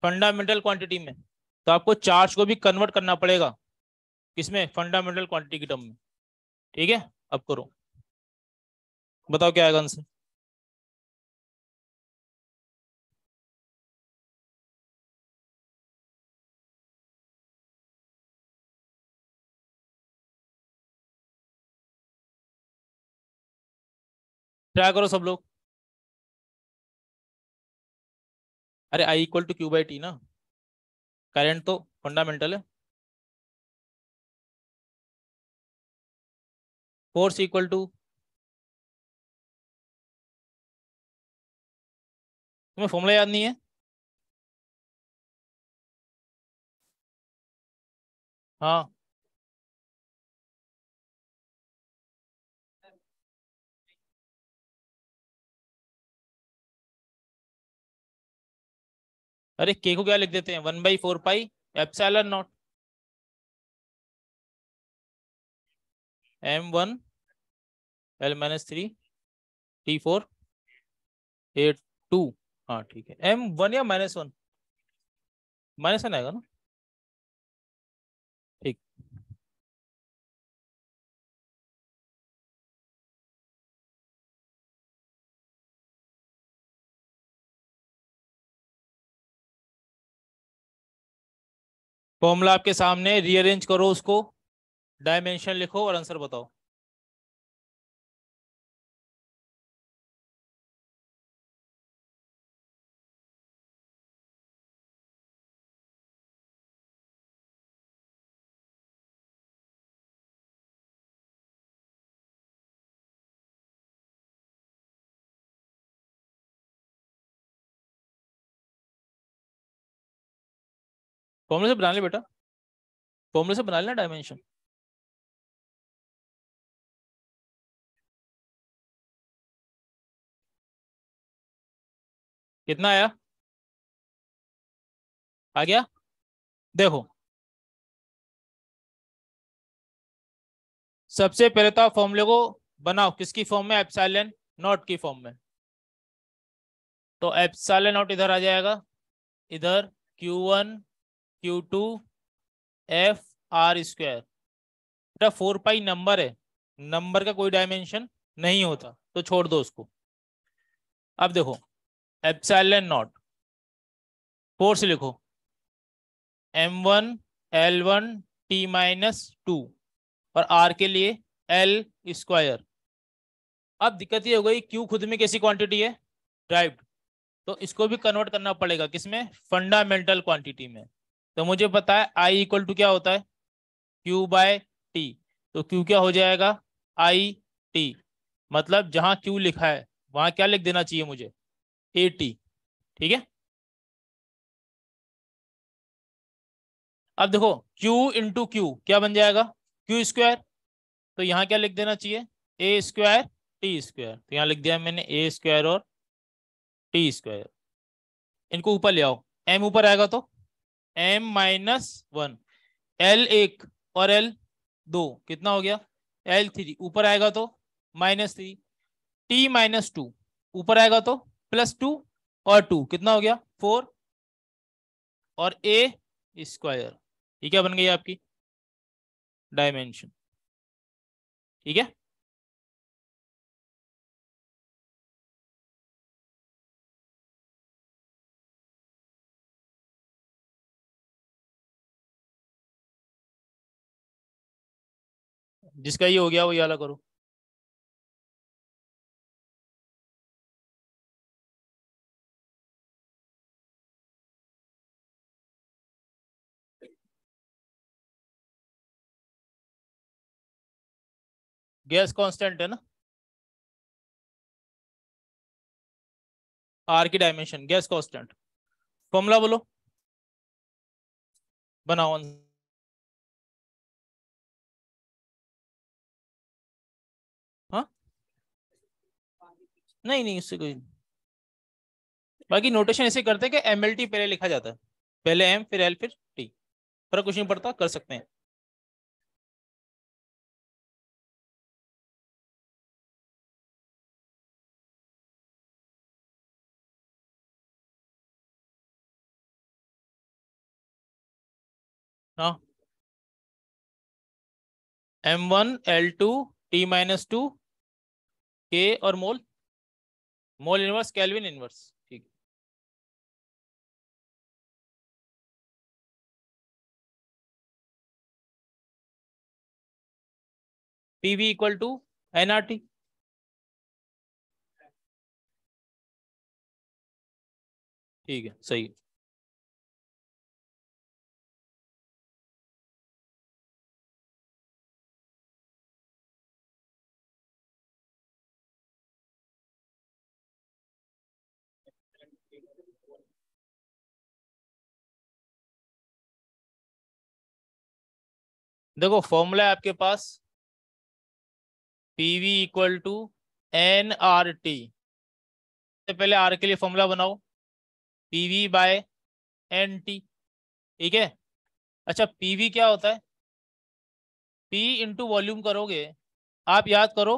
फंडामेंटल क्वांटिटी में। तो आपको चार्ज को भी कन्वर्ट करना पड़ेगा, किसमें, फंडामेंटल क्वांटिटी की टर्म में। ठीक है, अब करो, बताओ क्या आएगा आंसर। ट्राई करो सब लोग। अरे I = Q/T ना, करंट तो फंडामेंटल है। फोर्स इक्वल टू, तुम्हें फॉर्मूला याद नहीं है? हाँ, अरे के को क्या लिख देते हैं, 1/4 पाई ε0। m1 L-3 T4 A2। हाँ ठीक है, m1 या -1, -1 आएगा ना। ठीक, फॉर्मूला आपके सामने, रीअरेंज करो उसको, डायमेंशन लिखो और आंसर बताओ। फॉर्मूले से बना ले बेटा, फॉर्मूले से बना लेना डायमेंशन। कितना आया, आ गया। देखो सबसे पहले तो आप फॉर्मूले को बनाओ, किसकी फॉर्म में, एप्सिलॉन नॉट की फॉर्म में। तो एप्सिलॉन नॉट इधर आ जाएगा, इधर Q1 Q2 F R square. बेटा 4 पाई नंबर है, नंबर का कोई डायमेंशन नहीं होता, तो छोड़ दो उसको। अब देखो एप्सिलॉन नॉट 4 से लिखो M1 L1 T-2 और R के लिए L स्क्वायर। अब दिक्कत ये हो गई, Q खुद में कैसी क्वांटिटी है, ड्राइव्ड, तो इसको भी कन्वर्ट करना पड़ेगा किसमें, फंडामेंटल क्वांटिटी में। तो मुझे पता है I इक्वल टू क्या होता है, Q/T। तो Q क्या हो जाएगा, IT। मतलब जहां Q लिखा है वहां क्या लिख देना चाहिए मुझे, AT। ठीक है। अब देखो Q इंटू Q क्या बन जाएगा, Q स्क्वायर। तो यहाँ क्या लिख देना चाहिए, A स्क्वायर T स्क्वायर। तो यहाँ लिख दिया मैंने A स्क्वायर और T स्क्वायर। इनको ऊपर ले आओ, M ऊपर आएगा तो M-1, L 1 और L 2 कितना हो गया, L3 ऊपर आएगा तो -3, T-2 ऊपर आएगा तो +2 और 2 कितना हो गया 4 और A स्क्वायर। ये क्या बन गई आपकी डायमेंशन। ठीक है। जिसका ये हो गया वो ये वाला करो। गैस कांस्टेंट है ना, आर की डायमेंशन गैस कांस्टेंट। फॉर्मूला बोलो, बनाओ। हाँ नहीं नहीं इससे कोई, बाकी नोटेशन ऐसे करते हैं कि MLT पहले लिखा जाता है, पहले M फिर L फिर T, फर्क कुछ नहीं पड़ता, कर सकते हैं। हाँ M1 L2 T-2 K और mole, mole inverse kelvin inverse. ठीक। PV equal to NRT। ठीक है सही है। देखो फॉर्मूला है आपके पास PV इक्वल टू NRT। सबसे पहले R के लिए फॉर्मूला बनाओ, PV/NT। ठीक है। अच्छा PV क्या होता है, P इंटू वॉल्यूम करोगे, आप याद करो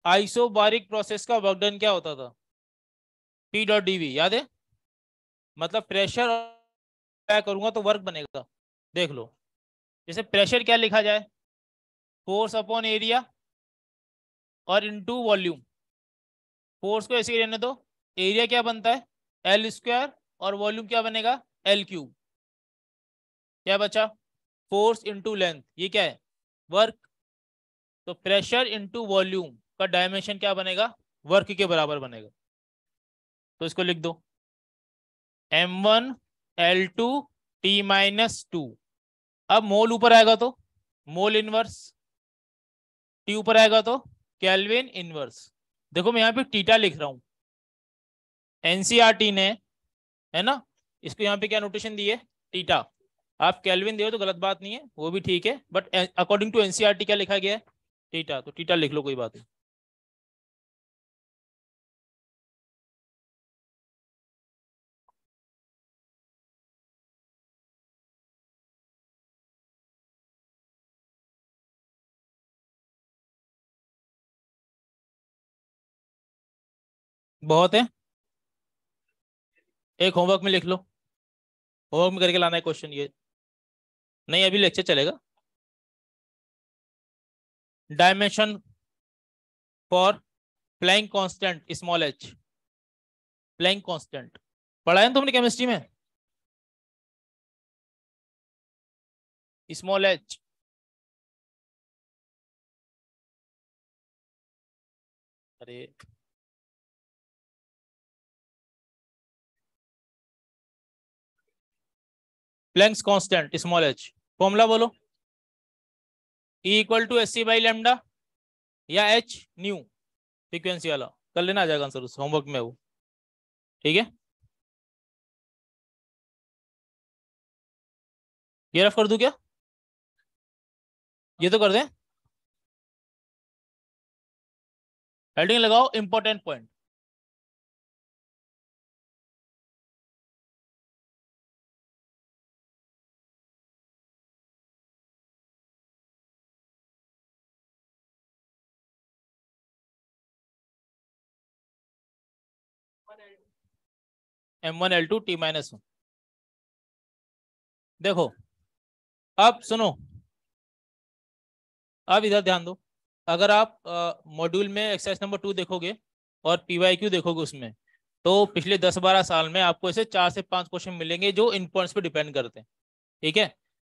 आइसोबारिक प्रोसेस का वर्क डन क्या होता था, P.dV याद है। मतलब प्रेशर क्या करूंगा तो वर्क बनेगा, देख लो। जैसे प्रेशर क्या लिखा जाए, फोर्स अपॉन एरिया और इनटू वॉल्यूम। फोर्स को ऐसे ही रहने दो, एरिया क्या बनता है L स्क्वायर और वॉल्यूम क्या बनेगा L3। क्या बचा, फोर्स इंटू लेंथ, ये क्या है वर्क। तो प्रेशर इंटू वॉल्यूम का डायमेंशन क्या बनेगा, वर्क के बराबर बनेगा। तो इसको लिख दो M1 L2 T-2। अब मोल ऊपर आएगा तो मोल इनवर्स, टी ऊपर आएगा तो केल्विन इनवर्स। देखो मैं यहाँ पे टीटा लिख रहा हूँ, एनसीईआरटी ने, है ना, इसको यहाँ पे क्या नोटेशन दी है टीटा। आप केल्विन दे तो गलत बात नहीं है, वो भी ठीक है, बट अकॉर्डिंग टू एनसीईआरटी क्या लिखा गया है? थीटा, तो थीटा लिख लो, कोई बात नहीं। बहुत है, एक होमवर्क में लिख लो, होमवर्क में करके लाना है क्वेश्चन ये। नहीं, अभी लेक्चर चलेगा। Dimension for Planck constant small H, Planck constant पढ़ा है ना तुमने केमिस्ट्री में? स्मॉल एच, अरे Planck's constant small H, formula बोलो। E equal to S C by lambda या एच न्यू, फ्रीक्वेंसी वाला कर लेना, आ जाएगा आंसर उस होमवर्क में वो। ठीक है, ये रफ कर दूं क्या? ये तो कर दें, हेडिंग लगाओ इंपॉर्टेंट पॉइंट। M1L2 T-1। देखो, अब सुनो, अब इधर ध्यान दो। अगर आप मॉड्यूल में एक्सरसाइज नंबर 2 देखोगे और PYQ देखोगे उसमें, तो पिछले 10-12 साल में आपको ऐसे 4 से 5 क्वेश्चन मिलेंगे जो इन पॉइंट्स पे डिपेंड करते हैं। ठीक है,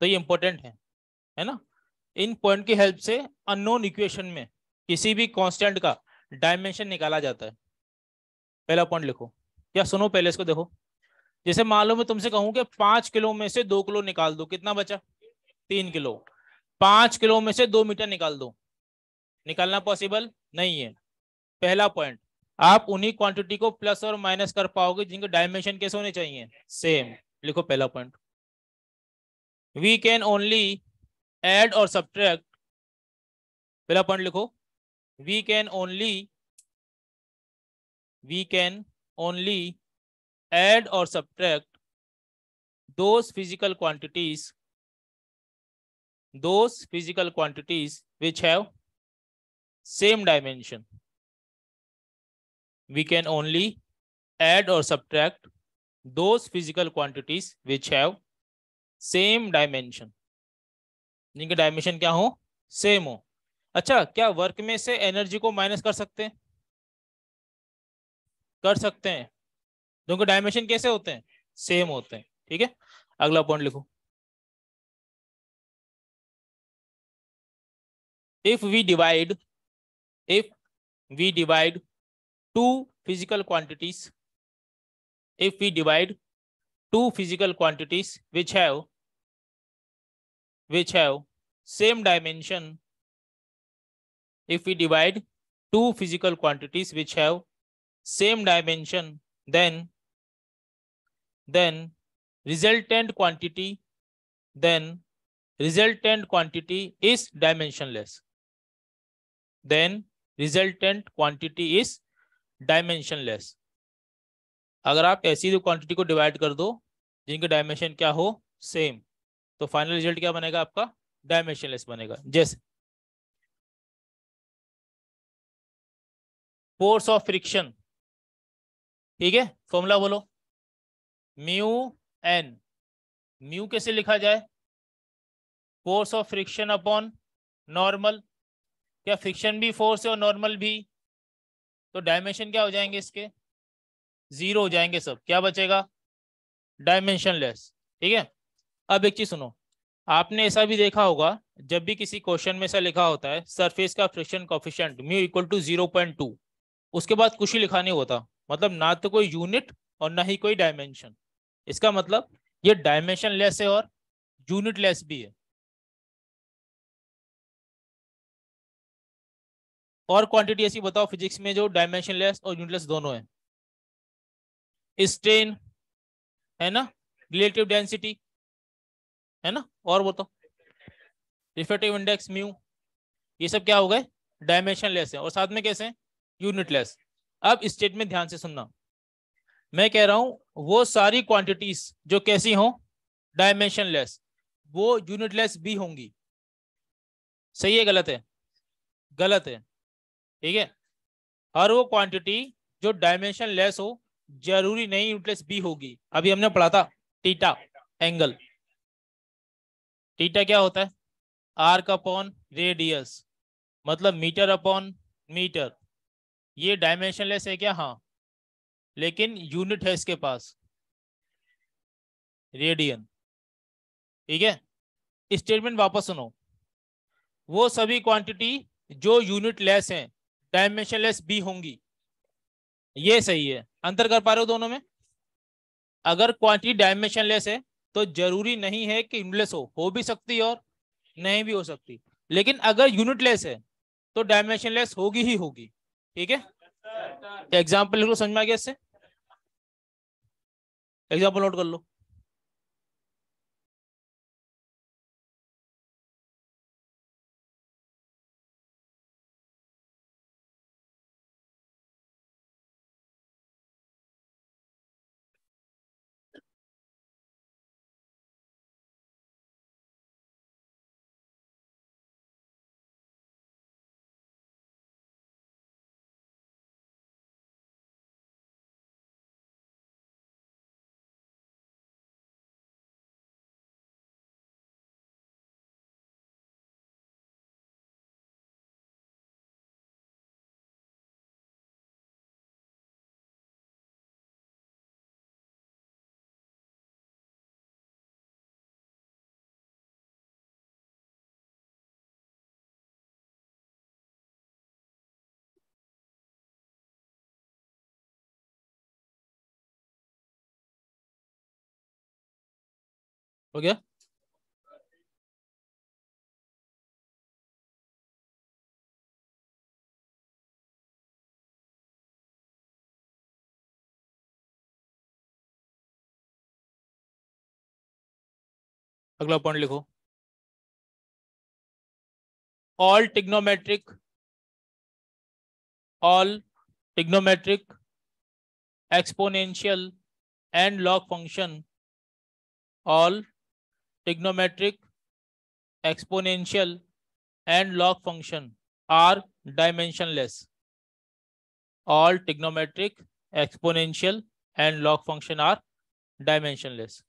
तो ये इंपॉर्टेंट है ना? इन पॉइंट की हेल्प से अननोन इक्वेशन में किसी भी कांस्टेंट का डायमेंशन निकाला जाता है। पहला पॉइंट लिखो, या सुनो पहले इसको देखो। जैसे मान लो मैं तुमसे कहूं कि 5 किलो में से 2 किलो निकाल दो, कितना बचा? 3 किलो। 5 किलो में से 2 मीटर निकाल दो, निकालना पॉसिबल नहीं है। पहला पॉइंट, आप उन्हीं क्वांटिटी को प्लस और माइनस कर पाओगे जिनके डायमेंशन कैसे होने चाहिए? सेम। लिखो पहला point. We can only add और सब्ट्रैक्ट, पहला पॉइंट लिखो। We can only, we can only add और subtract those physical quantities, those physical quantities which have same dimension. We can only add or subtract those physical quantities which have same dimension, जिनके dimension क्या हो? Same हो। अच्छा, क्या work में से energy को माइनस कर सकते हैं? कर सकते हैं। दोनों के डायमेंशन कैसे होते हैं? सेम होते हैं। ठीक है, अगला पॉइंट लिखो। if we divide if we divide two physical quantities, if we divide two physical quantities which have same dimension, if we divide two physical quantities which have same dimension, then resultant quantity then resultant quantity is dimensionless, then resultant quantity is dimensionless। अगर आप ऐसी दो quantity को divide कर दो जिनके dimension क्या हो? सेम, तो फाइनल रिजल्ट क्या बनेगा आपका? डायमेंशनलेस बनेगा। जैसे फोर्स ऑफ फ्रिक्शन, ठीक है, फॉर्मूला बोलो। म्यू एन, म्यू कैसे लिखा जाए? Force of friction upon normal. क्या फ्रिक्शन भी फोर्स है और नॉर्मल भी? तो डायमेंशन क्या हो जाएंगे इसके? 0 हो जाएंगे सब। क्या बचेगा? डायमेंशनलेस। ठीक है, अब एक चीज सुनो, आपने ऐसा भी देखा होगा, जब भी किसी क्वेश्चन में ऐसा लिखा होता है सरफेस का friction coefficient mu equal to 0.2, उसके बाद कुछ ही लिखा नहीं होता, मतलब ना तो कोई यूनिट और ना ही कोई डायमेंशन। इसका मतलब ये डायमेंशन लेस है और यूनिट लेस भी है। और क्वांटिटी ऐसी बताओ फिजिक्स में जो डायमेंशन लेस और यूनिट लेस दोनों है? स्ट्रेन है ना, रिलेटिव डेंसिटी, है ना। और वो तो रिफ्रैक्टिव इंडेक्स म्यू, ये सब क्या हो गए, डायमेंशनलेस है, और साथ में कैसे हैं, यूनिटलेस। अब स्टेटमेंट ध्यान से सुनना, मैं कह रहा हूं वो सारी क्वांटिटीज जो कैसी हो, डायमेंशनलेस, वो यूनिटलेस भी होंगी। सही है गलत है, गलत है, ठीक है। हर वो क्वांटिटी जो डायमेंशन लेस हो, जरूरी नहीं यूनिटलेस भी होगी। अभी हमने पढ़ा था थीटा एंगल, थीटा क्या होता है, आर्क अपॉन रेडियस, मतलब मीटर अपॉन मीटर। ये डायमेंशनलेस है क्या, हाँ, लेकिन यूनिट है इसके पास, रेडियन। ठीक है, स्टेटमेंट वापस सुनो, वो सभी क्वांटिटी जो यूनिट लेस हैं, डायमेंशनलेस भी होंगी। ये सही है, अंतर कर पा रहे हो दोनों में। अगर क्वांटिटी डायमेंशनलेस है तो जरूरी नहीं है कि यूनिटलेस हो भी सकती है और नहीं भी हो सकती। लेकिन अगर यूनिटलेस है तो डायमेंशनलेस होगी ही होगी। ठीक है, एग्जाम्पल लिख लो, समझ में आ गया इससे, एग्जाम्पल नोट कर लो। हो गया, अगला पॉइंट लिखो, all trigonometric, all trigonometric exponential and log function, all trigonometric exponential and log function are dimensionless. All trigonometric exponential and log function are dimensionless.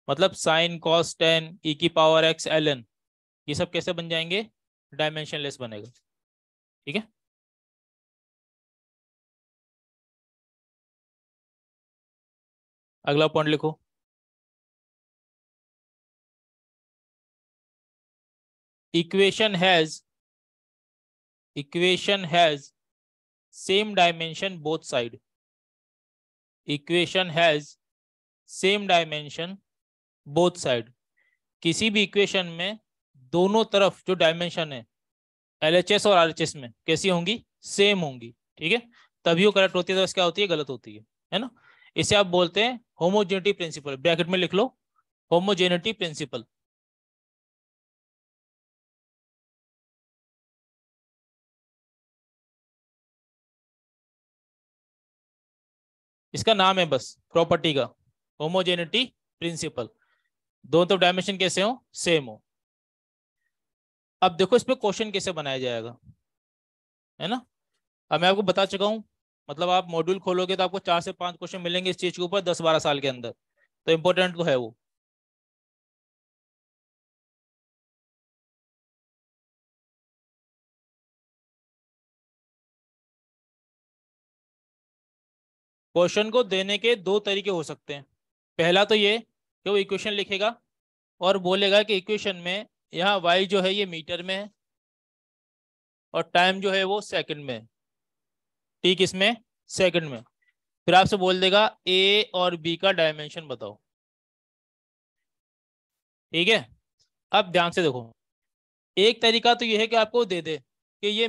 मतलब साइन कॉस टेन ई की power x L N, ये सब कैसे बन जाएंगे, dimensionless बनेगा। ठीक है, अगला पॉइंट लिखो, equation has, equation has same dimension both side, equation has same dimension both side. किसी भी इक्वेशन में दोनों तरफ जो डायमेंशन है एलएचएस और आरएचएस में कैसी होंगी, सेम होंगी। ठीक है, तभी वो करेक्ट होती है, तो क्या होती है, गलत होती है ना। इसे आप बोलते हैं होमोजेनिटी प्रिंसिपल, ब्रैकेट में लिख लो होमोजेनिटी प्रिंसिपल। इसका नाम है बस प्रॉपर्टी का, होमोजेनिटी प्रिंसिपल, दोनों तरफ डायमेंशन कैसे हो, सेम हो। अब देखो इस पे क्वेश्चन कैसे बनाया जाएगा, है ना। अब मैं आपको बता चुका हूँ, मतलब आप मॉड्यूल खोलोगे तो आपको 4 से 5 क्वेश्चन मिलेंगे इस चीज के ऊपर 10-12 साल के अंदर, तो इंपॉर्टेंट तो है वो। क्वेश्चन को देने के दो तरीके हो सकते हैं। पहला तो ये कि वो इक्वेशन लिखेगा और बोलेगा कि इक्वेशन में यहाँ वाई जो है ये मीटर में है और टाइम जो है वो सेकंड में है, टी किसमें, सेकंड में। फिर आपसे बोल देगा ए और बी का डायमेंशन बताओ। ठीक है, अब ध्यान से देखो, एक तरीका तो ये है कि आपको दे दे कि ये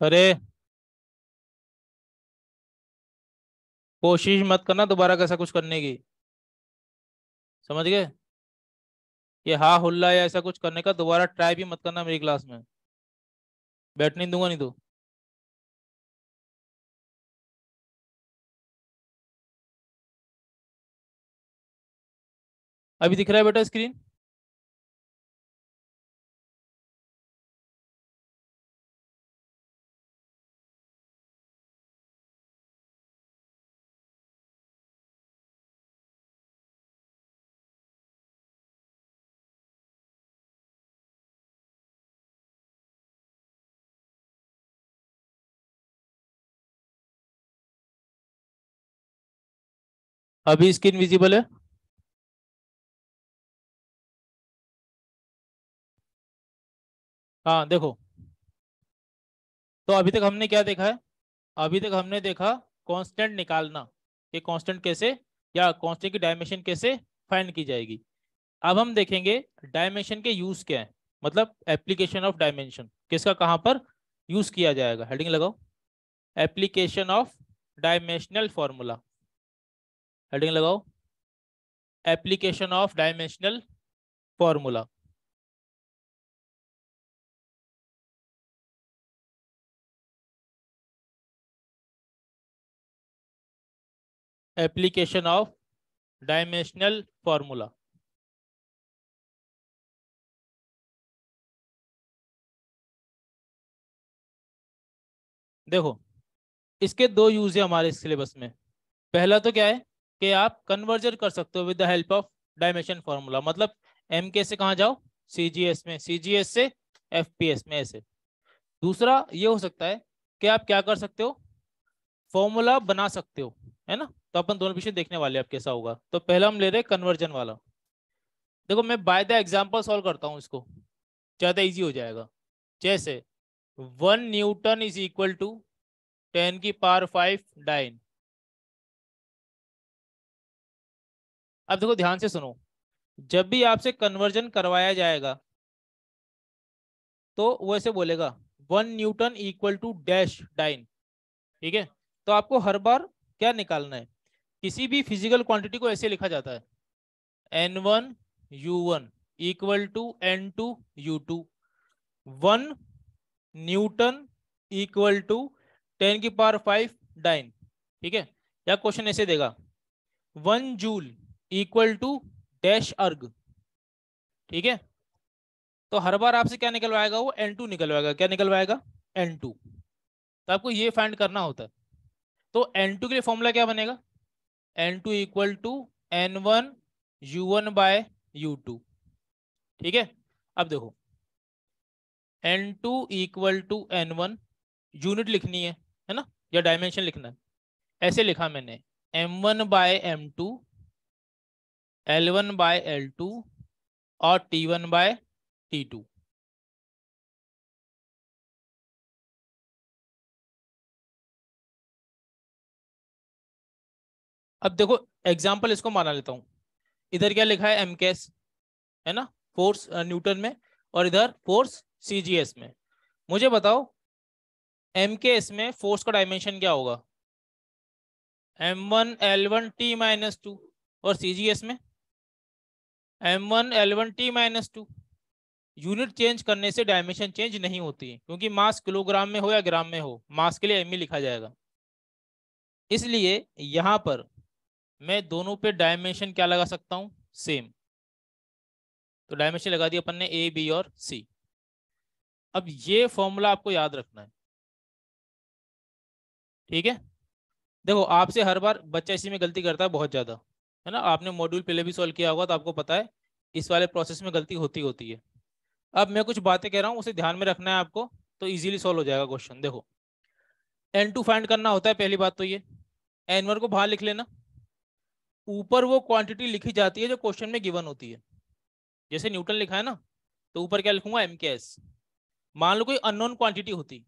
अरे कोशिश मत करना दोबारा कैसा कुछ करने की, समझ गए? ये हा हुल्ला या ऐसा कुछ करने का दोबारा ट्राई भी मत करना मेरी क्लास में। बैठने नहीं दूंगा, नहीं तो। अभी दिख रहा है बेटा स्क्रीन? अभी स्क्रीन विजिबल है? हाँ देखो, तो अभी तक हमने क्या देखा है? अभी तक हमने देखा कांस्टेंट निकालना, कि कांस्टेंट कैसे या कांस्टेंट की डायमेंशन कैसे फाइंड की जाएगी। अब हम देखेंगे डायमेंशन के यूज क्या है, मतलब एप्लीकेशन ऑफ डायमेंशन किसका कहाँ पर यूज किया जाएगा। हेडिंग लगाओ, application of dimensional formula. Heading लगाओ, application of dimensional formula. Application of dimensional formula. देखो, इसके दो यूज है हमारे सिलेबस में। पहला तो क्या है कि आप कन्वर्जन कर सकते हो with the help of dimension formula, मतलब एम के से कहाँ जाओ, सीजीएस में, सीजीएस से एफपीएस में, ऐसे। दूसरा ये हो सकता है कि आप क्या कर सकते हो, फॉर्मूला बना सकते हो, है ना। तो अपन दोनों विषय देखने वाले हैं अब कैसा होगा। तो पहला हम ले रहे हैं कन्वर्जन वाला। देखो मैं बाय द एग्जांपल सॉल्व करता हूँ इसको, ज्यादा इजी हो जाएगा। जैसे 1 newton is equal to 10⁵ dyne. अब देखो ध्यान से सुनो, जब भी आपसे कन्वर्जन करवाया जाएगा तो वो ऐसे बोलेगा 1 newton equal to dash dyne. ठीक है, तो आपको हर बार क्या निकालना है, किसी भी फिजिकल क्वांटिटी को ऐसे लिखा जाता है, N1 U1 equal to N2 U2। 1 newton equal to 10⁵ ठीक है, या क्वेश्चन ऐसे देगा 1 जूल इक्वल टू डैश अर्ग। ठीक है, तो हर बार आपसे क्या निकलवाएगा, वो N2 निकलवाएगा। क्या निकलवाएगा? N2। तो आपको ये फाइंड करना होता है। तो N2 के लिए फॉर्मूला क्या बनेगा, N2 equal to N1 U1 bye U2। ठीक है, अब देखो N2 equal to N1, unit लिखनी है ना, या डायमेंशन लिखना है। ऐसे लिखा मैंने, M1 bye M2, L1 bye L2 और T1 बाय T2। अब देखो एग्जाम्पल इसको माना लेता हूं। इधर क्या लिखा है, एम केस, है ना, फोर्स न्यूटन में, और इधर फोर्स सीजीएस में। मुझे बताओ एम के एस में फोर्स का डायमेंशन क्या होगा, M1 L1 T-2। और सीजीएस में M1 L1 T-2। Unit change करने से डायमेंशन चेंज नहीं होती, क्योंकि मास किलोग्राम में हो या ग्राम में हो, मास के लिए एम ही लिखा जाएगा। इसलिए यहां पर मैं दोनों पे डायमेंशन क्या लगा सकता हूं, सेम। तो डायमेंशन लगा दिया अपन ने ए बी और सी। अब ये फॉर्मूला आपको याद रखना है, ठीक है। देखो आपसे हर बार बच्चा इसी में गलती करता है बहुत ज्यादा, है ना। आपने मॉड्यूल पहले भी सॉल्व किया होगा तो आपको पता है इस वाले प्रोसेस में गलती होती होती है। अब मैं कुछ बातें कह रहा हूँ, उसे ध्यान में रखना है आपको, तो इजीली सॉल्व हो जाएगा क्वेश्चन। देखो N2 फाइंड करना होता है, पहली बात तो ये। N1 को बाहर लिख लेना, ऊपर वो क्वांटिटी लिखी जाती है जो क्वेश्चन में गिवन होती है। जैसे न्यूटन लिखा है ना, तो ऊपर क्या लिखूंगा, एम के एस। मान लो कोई अननोन क्वांटिटी होती,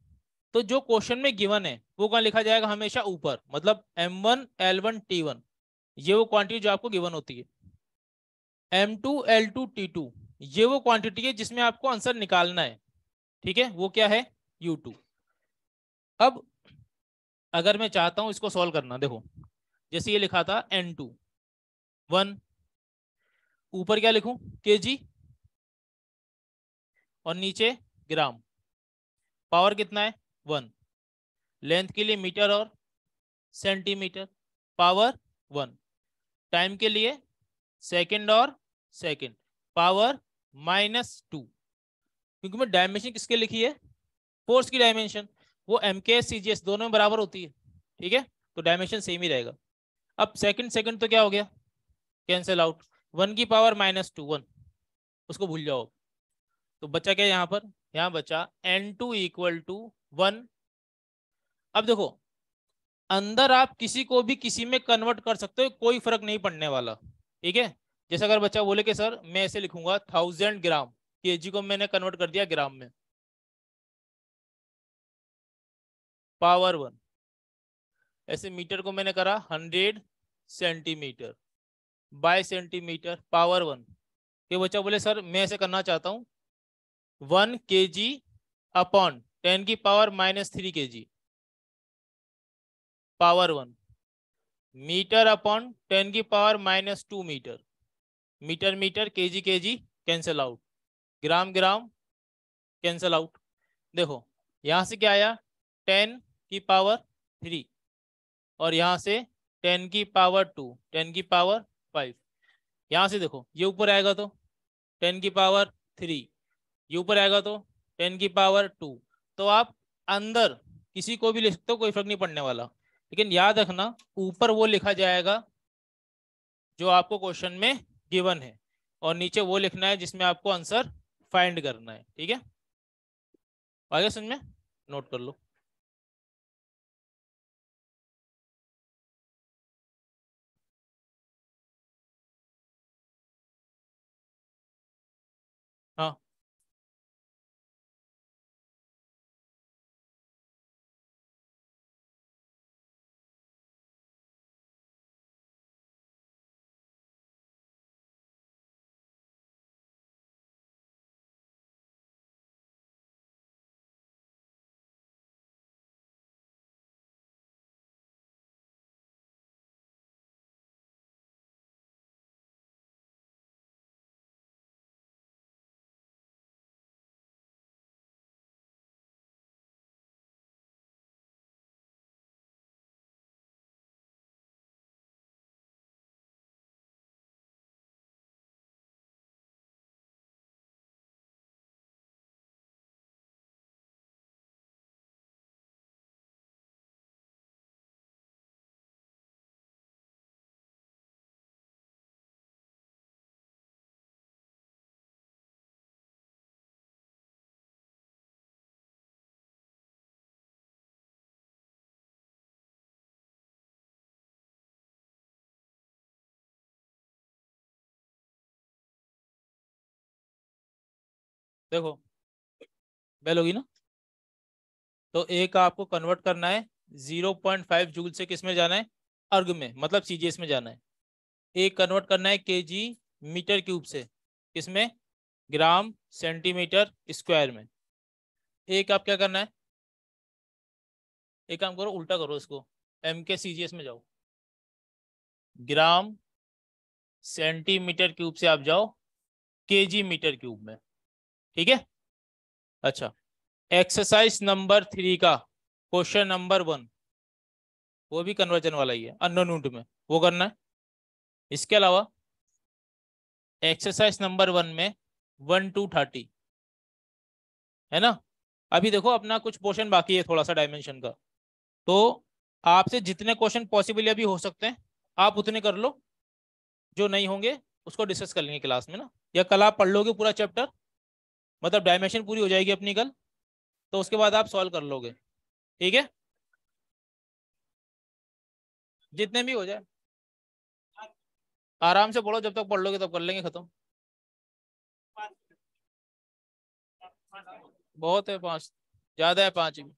तो जो क्वेश्चन में गिवन है वो कहाँ लिखा जाएगा, हमेशा ऊपर, मतलब M1 L1 T1, ये वो क्वांटिटी जो आपको गिवन होती है। M2 L2 T2, ये वो क्वांटिटी है जिसमें आपको आंसर निकालना है। ठीक है, वो क्या है, U2। अब अगर मैं चाहता हूं इसको सॉल्व करना, देखो जैसे ये लिखा था N2 1, ऊपर क्या लिखूं kg और नीचे ग्राम, पावर कितना है 1, लेंथ के लिए मीटर और सेंटीमीटर, पावर 1, टाइम के लिए सेकंड और सेकंड, पावर -2। क्योंकि मैं डायमेंशन किसके लिखी है, फोर्स की डायमेंशन, वो MKS CGS दोनों में बराबर होती है, ठीक है, तो डायमेंशन सेम ही रहेगा। अब सेकंड सेकंड तो क्या हो गया, कैंसिल आउट, 1 की पावर -2 1, उसको भूल जाओ। तो बचा क्या यहाँ पर, यहाँ बचा N2 = 1। अब देखो अंदर आप किसी को भी किसी में कन्वर्ट कर सकते हो, कोई फर्क नहीं पड़ने वाला, ठीक है। जैसे अगर बच्चा बोले कि सर मैं ऐसे लिखूंगा 1000 ग्राम, kg को मैंने कन्वर्ट कर दिया ग्राम में, पावर 1, ऐसे मीटर को मैंने करा 100 सेंटीमीटर बाय सेंटीमीटर, पावर 1। ये बच्चा बोले सर मैं ऐसे करना चाहता हूँ 1 kg अपॉन 10 की power -3 kg, power 1, metre upon 10 की power -2 metre, metre metre, kg kg cancel out, gram gram cancel out. देखो यहां से क्या आया 10 की पावर 3 और यहां से 10 की पावर 2, 10 की पावर 5। यहां से देखो ये ऊपर आएगा तो 10 की पावर 3, ये ऊपर आएगा तो 10 की पावर 2। तो आप अंदर किसी को भी लिख सकते हो, कोई फर्क नहीं पड़ने वाला, लेकिन याद रखना ऊपर वो लिखा जाएगा जो आपको क्वेश्चन में गिवन है, और नीचे वो लिखना है जिसमें आपको आंसर फाइंड करना है, ठीक है। आगे समझ में, नोट कर लो। हाँ देखो बेल होगी ना, तो एक आपको कन्वर्ट करना है 0.5 जूल से किस में जाना है, अर्ग में, मतलब CGS में जाना है। एक कन्वर्ट करना है kg मीटर क्यूब से किसमें, ग्राम सेंटीमीटर स्क्वायर में। एक आप क्या करना है, एक काम करो उल्टा करो इसको, MK CGS में जाओ, ग्राम सेंटीमीटर क्यूब से आप जाओ kg मीटर क्यूब में, ठीक है। अच्छा, एक्सरसाइज नंबर 3 का क्वेश्चन नंबर 1, वो भी कन्वर्जन वाला ही है, अननोन यूनिट में, वो करना है। इसके अलावा एक्सरसाइज नंबर 1 में 1 to 30 है ना। अभी देखो अपना कुछ पोर्शन बाकी है थोड़ा सा डायमेंशन का, तो आपसे जितने क्वेश्चन पॉसिबल अभी हो सकते हैं आप उतने कर लो, जो नहीं होंगे उसको डिस्कस कर लेंगे क्लास में ना, या कल आप पढ़ लोगे पूरा चैप्टर, मतलब डायमेंशन पूरी हो जाएगी अपनी कल, तो उसके बाद आप सॉल्व कर लोगे, ठीक है, जितने भी हो जाए आराम से पढ़ो, जब तक पढ़ लोगे तब कर लेंगे खत्म। बहुत है 5, ज्यादा है 5 भी।